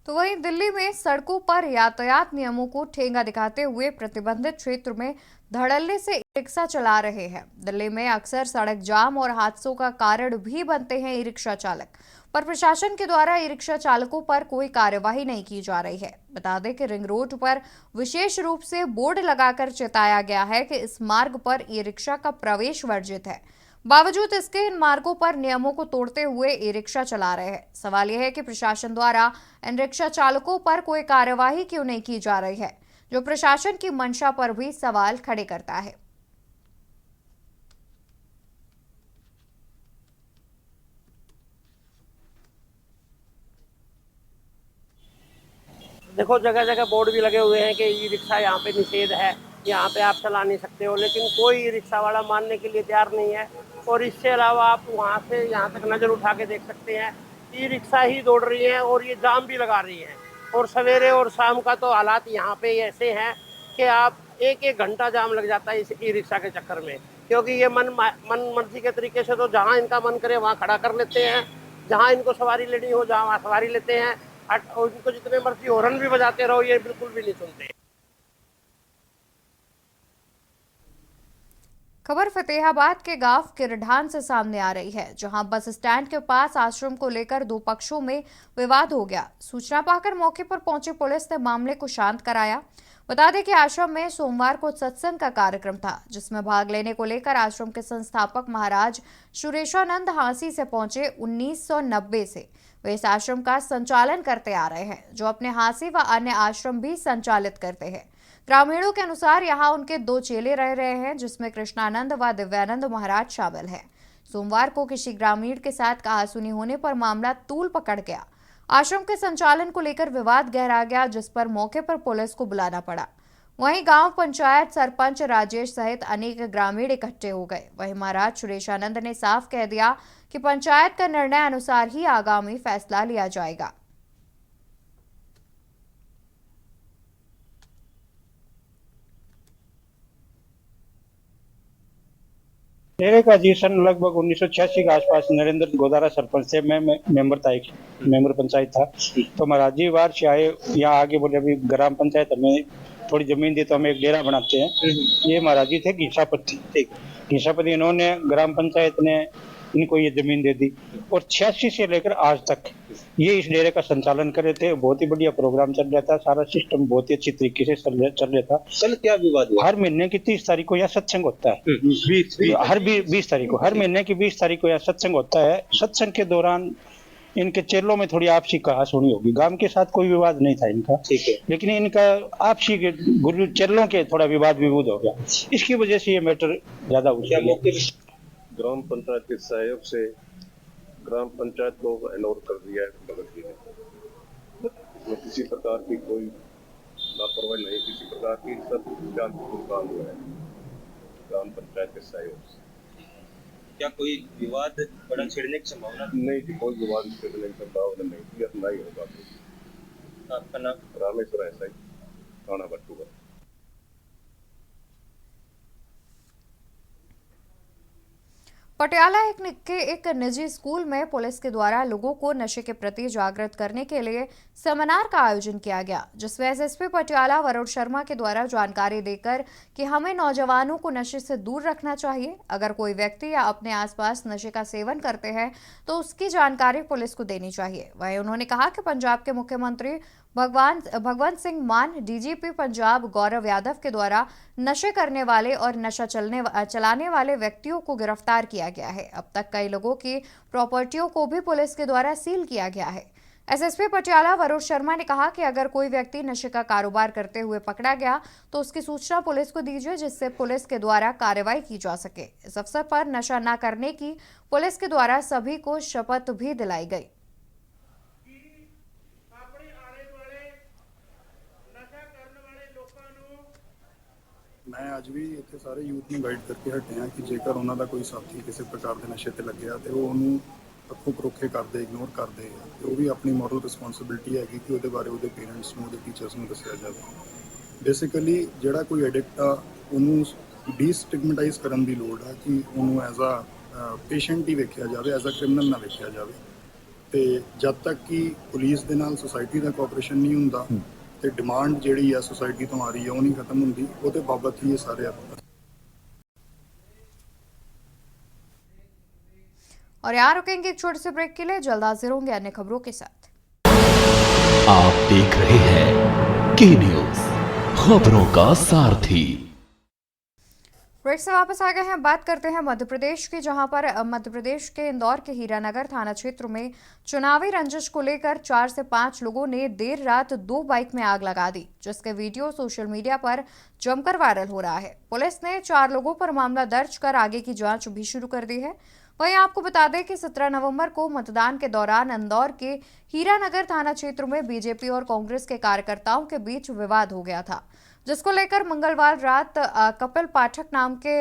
तो वहीं दिल्ली में सड़कों पर यातायात नियमों को ठेंगा दिखाते हुए प्रतिबंधित क्षेत्र में धड़ल्ले से ई रिक्शा चला रहे हैं। दिल्ली में अक्सर सड़क जाम और हादसों का कारण भी बनते हैं ई रिक्शा चालक, पर प्रशासन के द्वारा ई रिक्शा चालकों पर कोई कार्यवाही नहीं की जा रही है। बता दें कि रिंग रोड पर विशेष रूप से बोर्ड लगाकर चेताया गया है कि इस मार्ग पर ई रिक्शा का प्रवेश वर्जित है। बावजूद इसके इन मार्गों पर नियमों को तोड़ते हुए ई रिक्शा चला रहे हैं। सवाल यह है कि प्रशासन द्वारा इन रिक्शा चालकों पर कोई कार्यवाही क्यों नहीं की जा रही है, जो प्रशासन की मंशा पर भी सवाल खड़े करता है। देखो जगह जगह बोर्ड भी लगे हुए हैं कि ई रिक्शा यहाँ पे निषेध है, यहाँ पे आप चला नहीं सकते हो, लेकिन कोई ई रिक्शा वाला मानने के लिए तैयार नहीं है। और इससे अलावा आप वहाँ से यहाँ तक नज़र उठा के देख सकते हैं, ई रिक्शा ही दौड़ रही है और ये जाम भी लगा रही है। और सवेरे और शाम का तो हालात यहाँ पे ऐसे हैं कि आप एक एक घंटा जाम लग जाता है इस ई रिक्शा के चक्कर में, क्योंकि ये मन मर्जी के तरीके से तो जहाँ इनका मन करे वहाँ खड़ा कर लेते हैं, जहाँ इनको सवारी लेनी हो जहाँ वहाँ सवारी लेते हैं। और इनको जितने मर्जी हॉर्न भी बजाते रहो, ये बिल्कुल भी नहीं सुनते। खबर फतेहाबाद के गांव किरढान से सामने आ रही है, जहां बस स्टैंड के पास आश्रम को लेकर दो पक्षों में विवाद हो गया। सूचना पाकर मौके पर पहुंची पुलिस ने मामले को शांत कराया। बता दें कि आश्रम में सोमवार को सत्संग का कार्यक्रम था, जिसमें भाग लेने को लेकर आश्रम के संस्थापक महाराज सुरेशानंद हांसी से पहुंचे। 1990 से वे इस आश्रम का संचालन करते आ रहे हैं, जो अपने हांसी व अन्य आश्रम भी संचालित करते हैं। ग्रामीणों के अनुसार यहाँ उनके दो चेले रह रहे हैं, जिसमें कृष्णानंद व दिव्यानंद महाराज शामिल हैं। सोमवार को किसी ग्रामीण के साथ कहासुनी होने पर मामला तूल पकड़ गया। आश्रम के संचालन को लेकर विवाद गहरा गया, जिस पर मौके पर पुलिस को बुलाना पड़ा। वहीं गांव पंचायत सरपंच राजेश सहित अनेक ग्रामीण इकट्ठे हो गए। वहीं महाराज सुरेशानंद ने साफ कह दिया कि पंचायत का निर्णय अनुसार ही आगामी फैसला लिया जाएगा। डेरे का रजिस्ट्रेशन लगभग 1986 के आसपास नरेंद्र गोदारा सरपंच से मैं मेंबर था, एक मेंबर पंचायत था। तो महाराज जी बाहर से आए, यहाँ आगे बोले अभी ग्राम पंचायत हमें थोड़ी जमीन दी तो हम एक डेरा बनाते हैं। ये महाराज जी थे घीसापति, घीसापति इन्होंने ग्राम पंचायत ने इनको ये जमीन दे दी और 86 से लेकर आज तक ये इस डेरे का संचालन कर रहे थे। बहुत ही बढ़िया प्रोग्राम चल रहा था, सारा सिस्टम बहुत ही अच्छी तरीके से चल रहा था। कल क्या विवाद हुआ? हर महीने की 30 तारीख को यहाँ सत्संग होता है। हर 20 तारीख को, हर महीने की 20 तारीख को यहाँ सत्संग होता है। सत्संग के दौरान इनके चेलों में थोड़ी आपसी कहासुनी होगी। गांव के साथ कोई विवाद नहीं था इनका, ठीक है, लेकिन इनका आपसी के गुरु चेलों के थोड़ा विवाद हो गया। इसकी वजह से ये मैटर ज्यादा हुआ। ग्राम पंचायत के सहयोग से ग्राम पंचायत को अलाउ कर दिया है भगत जी ने। इसमें किसी प्रकार की कोई लापरवाही नहीं, किसी प्रकार की सब शांतिपूर्ण काम हुआ है ग्राम पंचायत के सहयोग से। क्या कोई विवाद बड़ा छिड़ने की संभावना? नहीं जी, कोई विवाद छिड़ने की संभावना नहीं, नहीं होगा। आपका नाम? रामेश्वर ऐसा ही, थाना बटुआ। पटियाला के एक निजी स्कूल में पुलिस के द्वारा लोगों को नशे के प्रति जागृत करने के लिए सेमिनार का आयोजन किया गया, जिसमें एसएसपी पटियाला वरुण शर्मा के द्वारा जानकारी देकर कि हमें नौजवानों को नशे से दूर रखना चाहिए। अगर कोई व्यक्ति या अपने आसपास नशे का सेवन करते हैं तो उसकी जानकारी पुलिस को देनी चाहिए। वहीं उन्होंने कहा कि पंजाब के मुख्यमंत्री भगवंत सिंह मान, डीजीपी पंजाब गौरव यादव के द्वारा नशे करने वाले और नशा चलाने वाले व्यक्तियों को गिरफ्तार किया गया है। अब तक कई लोगों की प्रॉपर्टियों को भी पुलिस के द्वारा सील किया गया है। एसएसपी पटियाला वरुण शर्मा ने कहा कि अगर कोई व्यक्ति नशे का कारोबार करते हुए पकड़ा गया तो उसकी सूचना पुलिस को दीजिए, जिससे पुलिस के द्वारा कार्रवाई की जा सके। इस अवसर पर नशा न करने की पुलिस के द्वारा सभी को शपथ भी दिलाई गई। मैं आज भी ਇੱਥੇ ਸਾਰੇ ਯੂਥ ਨੂੰ ਗਾਈਡ ਕਰਕੇ ਹਟਿਆ ਕਿ ਜੇਕਰ ਉਹਨਾਂ ਦਾ ਕੋਈ ਸਾਥੀ ਕਿਸੇ ਪ੍ਰਕਾਰ ਦੇ ਨਸ਼ੇ ਤੇ ਲੱਗਿਆ ਤੇ ਉਹ ਉਹਨੂੰ ਅੱਖੋਂ ਪਰੋਖੇ ਕਰਦੇ, ਇਗਨੋਰ ਕਰਦੇ ਆ ਤੇ ਉਹ ਵੀ ਆਪਣੀ ਮੋਰਲ ਰਿਸਪੌਂਸਿਬਿਲਟੀ ਹੈਗੀ ਕਿ ਉਹਦੇ ਬਾਰੇ ਉਹਦੇ ਪੇਰੈਂਟਸ ਨੂੰ, ਉਹਦੇ ਟੀਚਰਸ ਨੂੰ ਦੱਸਿਆ ਜਾਵੇ। ਬੇਸਿਕਲੀ ਜਿਹੜਾ ਕੋਈ ਐਡਿਕਟ ਆ ਉਹਨੂੰ ਡੀਸਟਿਗਮੈਟਾਈਜ਼ ਕਰਨ ਦੀ ਲੋੜ ਆ ਕਿ ਉਹਨੂੰ ਐਜ਼ ਅ ਪੇਸ਼ੈਂਟ ਹੀ ਵੇਖਿਆ ਜਾਵੇ, ਐਜ਼ ਅ ਕ੍ਰਿਮੀਨਲ ਨਾ ਵੇਖਿਆ ਜਾਵੇ। ਤੇ ਜਦ ਤੱਕ ਕਿ ਪੁਲਿਸ ਦੇ ਨਾਲ ਸੁਸਾਇਟੀ ਦਾ ਕੋਆਪਰੇਸ਼ਨ ਨਹੀਂ ਹੁੰਦਾ ਤੇ ਡਿਮਾਂਡ ਜਿਹੜੀ ਆ ਸੁਸਾਇਟੀ ਤੋਂ ਆ ਰਹੀ ਹੈ ਉਹ ਨਹੀਂ ਖਤਮ ਹੁੰਦੀ, ਉਹਦੇ ਬਾਬਤ ਹੀ ਇਹ ਸਾਰੇ और यहाँ रुकेंगे एक छोटे से ब्रेक के लिए, जल्द हाजिर होंगे अन्य खबरों के साथ। आप देख रहे हैं के न्यूज, खबरों का सारथी। ब्रेक से वापस आ गए हैं। बात करते हैं मध्य प्रदेश की, जहां पर मध्य प्रदेश के इंदौर के हीरानगर थाना क्षेत्र में चुनावी रंजिश को लेकर 4 से 5 लोगों ने देर रात 2 बाइक में आग लगा दी, जिसके वीडियो सोशल मीडिया पर जमकर वायरल हो रहा है। पुलिस ने 4 लोगों पर मामला दर्ज कर आगे की जांच भी शुरू कर दी है। वहीं आपको बता दें कि 17 नवंबर को मतदान के दौरान इंदौर के हीरानगर थाना क्षेत्र में बीजेपी और कांग्रेस के कार्यकर्ताओं के बीच विवाद हो गया था, जिसको लेकर मंगलवार रात कपिल पाठक नाम के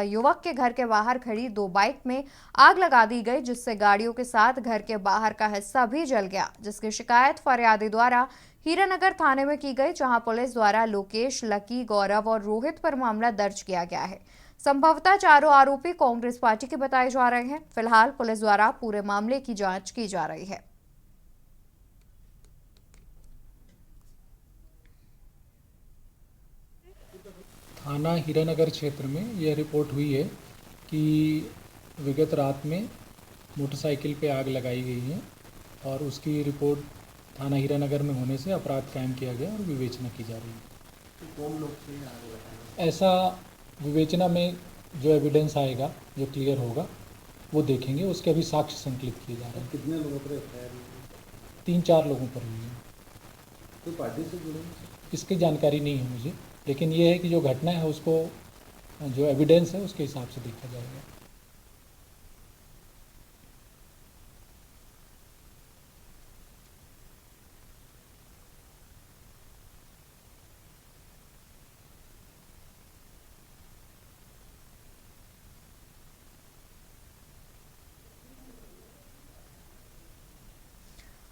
युवक के घर के बाहर खड़ी 2 बाइक में आग लगा दी गई, जिससे गाड़ियों के साथ घर के बाहर का हिस्सा भी जल गया, जिसकी शिकायत फरियादी द्वारा हीरानगर थाने में की गई, जहां पुलिस द्वारा लोकेश, लकी, गौरव और रोहित पर मामला दर्ज किया गया है। संभवतः चारों आरोपी कांग्रेस पार्टी के बताए जा रहे हैं। फिलहाल पुलिस द्वारा पूरे मामले की जांच की जा रही है। थाना हीरानगर क्षेत्र में यह रिपोर्ट हुई है कि विगत रात में मोटरसाइकिल पे आग लगाई गई है और उसकी रिपोर्ट थाना हीरानगर में होने से अपराध कायम किया गया और विवेचना की जा रही है। तो कौन लोग थे आग लगाए? ऐसा विवेचना में जो एविडेंस आएगा, जो क्लियर होगा, वो देखेंगे। उसके अभी साक्ष्य संकलित किए जा रहे हैं। कितने लोगों पर एफआईआर? 3-4 लोगों पर हुई है। कोई पार्टी से जुड़े? इसकी जानकारी नहीं है मुझे, लेकिन ये है कि जो घटना है उसको, जो एविडेंस है उसके हिसाब से देखा जाएगा।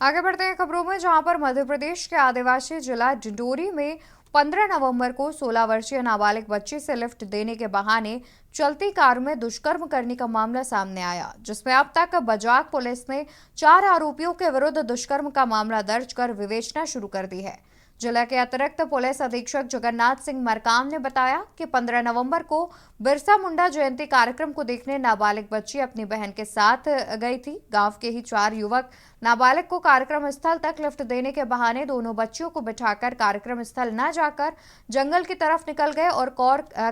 आगे बढ़ते हैं खबरों में, जहां पर मध्य प्रदेश के आदिवासी जिला डिंडोरी में 15 नवंबर को 16 वर्षीय नाबालिग बच्ची से लिफ्ट देने के बहाने चलती कार में दुष्कर्म करने का मामला सामने आया, जिसमें अब तक बजाग पुलिस ने 4 आरोपियों के विरुद्ध दुष्कर्म का मामला दर्ज कर विवेचना शुरू कर दी है। जिला के अतिरिक्त पुलिस अधीक्षक जगन्नाथ सिंह मरकाम ने बताया कि 15 नवंबर को बिरसा मुंडा जयंती कार्यक्रम को देखने नाबालिग बच्ची अपनी बहन के साथ गई थी। गांव के ही 4 युवक नाबालिग को कार्यक्रम स्थल तक लिफ्ट देने के बहाने दोनों बच्चियों को बिठाकर कार्यक्रम स्थल न जाकर जंगल की तरफ निकल गए और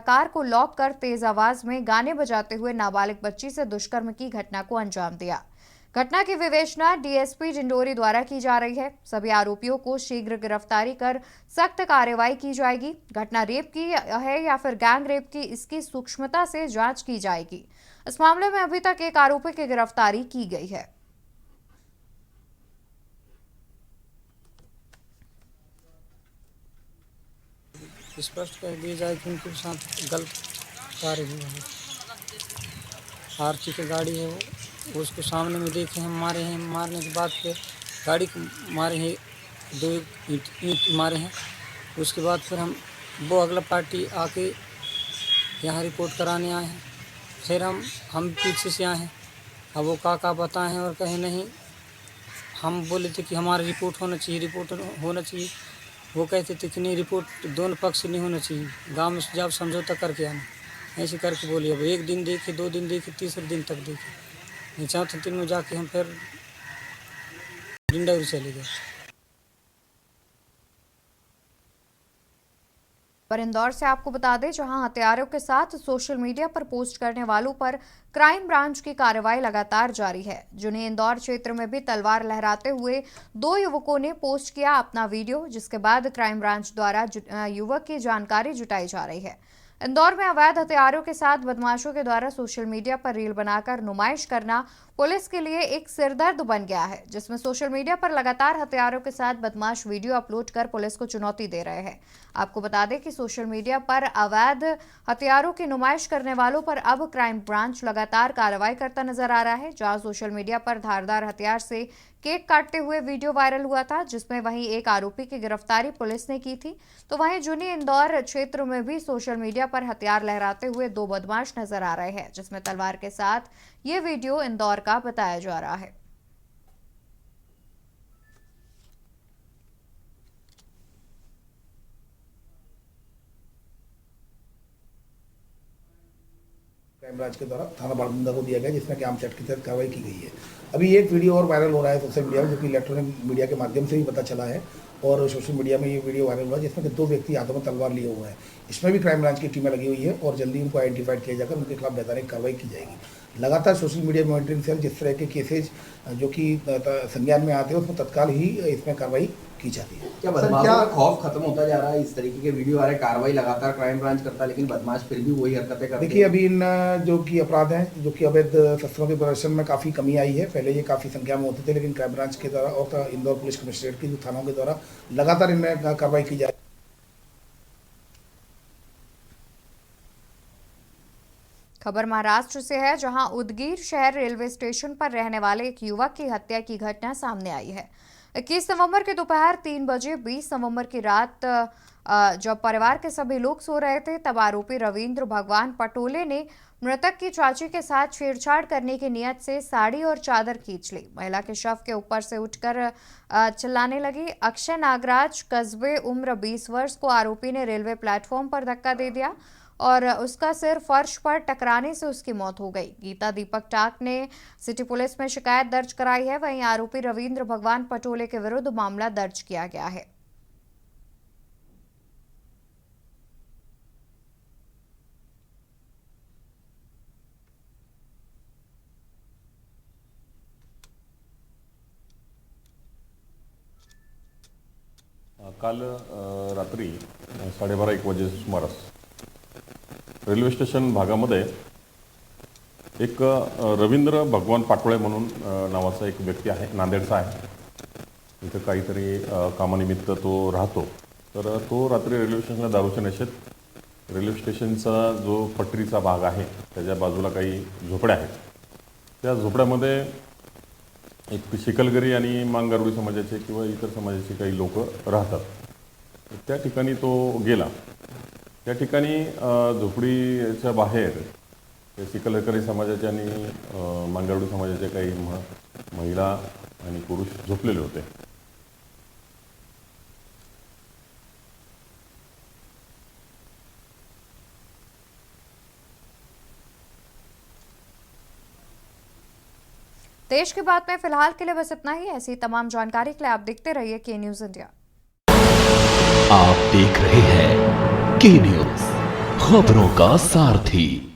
कार को लॉक कर तेज आवाज में गाने बजाते हुए नाबालिग बच्ची से दुष्कर्म की घटना को अंजाम दिया। घटना की विवेचना डीएसपी डिंडोरी द्वारा की जा रही है। सभी आरोपियों को शीघ्र गिरफ्तारी कर सख्त कार्रवाई की जाएगी। घटना रेप की है या फिर गैंग रेप की, इसकी सूक्ष्मता से जांच की जाएगी। इस मामले में अभी तक एक आरोपी की गिरफ्तारी की गई है। स्पष्ट कर दिया जाए कि उनके साथ गलत कार्य हुआ है। आरती की गाड़ी है वो उसको सामने में देखे हम मारे हैं, मारने के बाद फिर गाड़ी को मारे हैं, 2 ईंट मारे हैं। उसके बाद फिर वो अगला पार्टी आके यहाँ रिपोर्ट कराने आए हैं। फिर हम पीछे से आए हैं। अब वो का बताए हैं और कहे नहीं, हम बोले थे कि हमारा रिपोर्ट होना चाहिए। वो कहते थे कि नहीं, रिपोर्ट दोनों पक्ष से नहीं होना चाहिए, गांव में जब समझौता करके आना। ऐसे करके बोलिए। अब 1 दिन देखे, 2 दिन देखे, तीसरे दिन तक देखे। 4थे दिन में जाके हम फिर डिंडोरी चले गए। पर इंदौर से आपको बता दें, जहां हथियारों के साथ सोशल मीडिया पर पोस्ट करने वालों पर क्राइम ब्रांच की कार्रवाई लगातार जारी है। जुनी इंदौर क्षेत्र में भी तलवार लहराते हुए 2 युवकों ने पोस्ट किया अपना वीडियो, जिसके बाद क्राइम ब्रांच द्वारा युवक की जानकारी जुटाई जा रही है। इंदौर में अवैध हथियारों के साथ बदमाशों के द्वारा सोशल मीडिया पर रील बनाकर नुमाइश करना पुलिस के लिए एक सिरदर्द बन गया है, जिसमें सोशल मीडिया पर लगातार हथियारों के साथ बदमाश वीडियो अपलोड कर पुलिस को चुनौती दे रहे हैं। आपको बता दें कि सोशल मीडिया पर अवैध हथियारों की नुमाइश करने वालों पर अब क्राइम ब्रांच लगातार कार्रवाई करता नजर आ रहा है। जहां सोशल मीडिया पर धारदार हथियार से केक काटते हुए वीडियो वायरल हुआ था, जिसमें वहीं एक आरोपी की गिरफ्तारी पुलिस ने की थी, तो वहीं जुनी इंदौर क्षेत्र में भी सोशल मीडिया पर हथियार लहराते हुए 2 बदमाश नजर आ रहे हैं, जिसमें तलवार के साथ ये वीडियो इंदौर का बताया जा रहा है। क्राइम ब्रांच के द्वारा थाना बाड़गुंदा को दिया गया, जिसमें कि आर्म्स एक्ट के तहत कार्रवाई की गई है। अभी एक वीडियो और वायरल हो रहा है सोशल मीडिया में, जो कि इलेक्ट्रॉनिक मीडिया के माध्यम से भी पता चला है और सोशल मीडिया में ये वीडियो वायरल हुआ, जिसमें कि 2 व्यक्ति हाथों में तलवार लिए हुए हैं। इसमें भी क्राइम ब्रांच की टीमें लगी हुई है और जल्दी उनको आइडेंटिफाइड किया जाकर उनके खिलाफ वैधानिक कार्रवाई की जाएगी। लगातार सोशल मीडिया मॉनिटरिंग सेल जिस तरह के केसेज जो कि संज्ञान में आते हैं उसमें तत्काल ही इसमें कार्रवाई की जाती है। क्या बदमाशों का खौफ खत्म होता जा रहा है? इस तरीके के वीडियो आ रहे, कार्रवाई लगातार क्राइम ब्रांच करता है, लेकिन बदमाश फिर भी वही हरकतें करते हैं। देखिए, अभी इन जो कि अपराध हैं, जो कि अवैध शस्त्रों के प्रदर्शन में काफ़ी कमी आई है। पहले ये काफ़ी संख्या में होते थे, लेकिन क्राइम ब्रांच के द्वारा और इंदौर पुलिस कमिश्नरेट की जो थानों के द्वारा लगातार इनमें कार्रवाई की जाए। खबर महाराष्ट्र से है, जहां उदगीर शहर रेलवे स्टेशन पर रहने वाले एक युवक की हत्या की घटना सामने आई है। 21 नवंबर के दोपहर 3 बजे 20 नवंबर की रात जब परिवार के सभी लोग सो रहे थे, तब आरोपी रविंद्र भगवान पटोले ने मृतक की चाची के साथ छेड़छाड़ करने की नियत से साड़ी और चादर खींच ली। महिला के शव के ऊपर से उठकर चिल्लाने लगी। अक्षय नागराज कस्बे उम्र 20 वर्ष को आरोपी ने रेलवे प्लेटफॉर्म पर धक्का दे दिया और उसका सिर फर्श पर टकराने से उसकी मौत हो गई। गीता दीपक टाक ने सिटी पुलिस में शिकायत दर्ज कराई है। वहीं आरोपी रविंद्र भगवान पटोले के विरुद्ध मामला दर्ज किया गया है। काल रात्री 12:30-1 वाजेच्या सुमारास रेल्वे स्टेशन भागामध्ये एक रवींद्र भगवान पाटोळे म्हणून नावाचा एक व्यक्ती आहे, नांदेडचा आहे. इथं काहीतरी कामानिमित्त तो राहतो. तर तो रात्री रेल्वे स्टेशनला दारूच्या नशेत रेल्वे स्टेशनचा जो पटरीचा भाग आहे त्याच्या बाजूला काही झोपड्या आहेत. त्या झोपड्यामध्ये एक शिकलगरी आणि मांगारुडी समाजाचे किंवा इतर समाजाचे काही लोक राहतात. त्या ठिकाणी तो गेला. त्या ठिकाणी झोपडीच्या बाहेर शिकलगरी समाजाचे आणि मांगारुडी समाजाचे काही महिला आणि पुरुष झोपलेले होते. देश की बात में फिलहाल के लिए बस इतना ही। ऐसी तमाम जानकारी के लिए आप देखते रहिए के न्यूज़ इंडिया। आप देख रहे हैं के न्यूज़, खबरों का सारथी।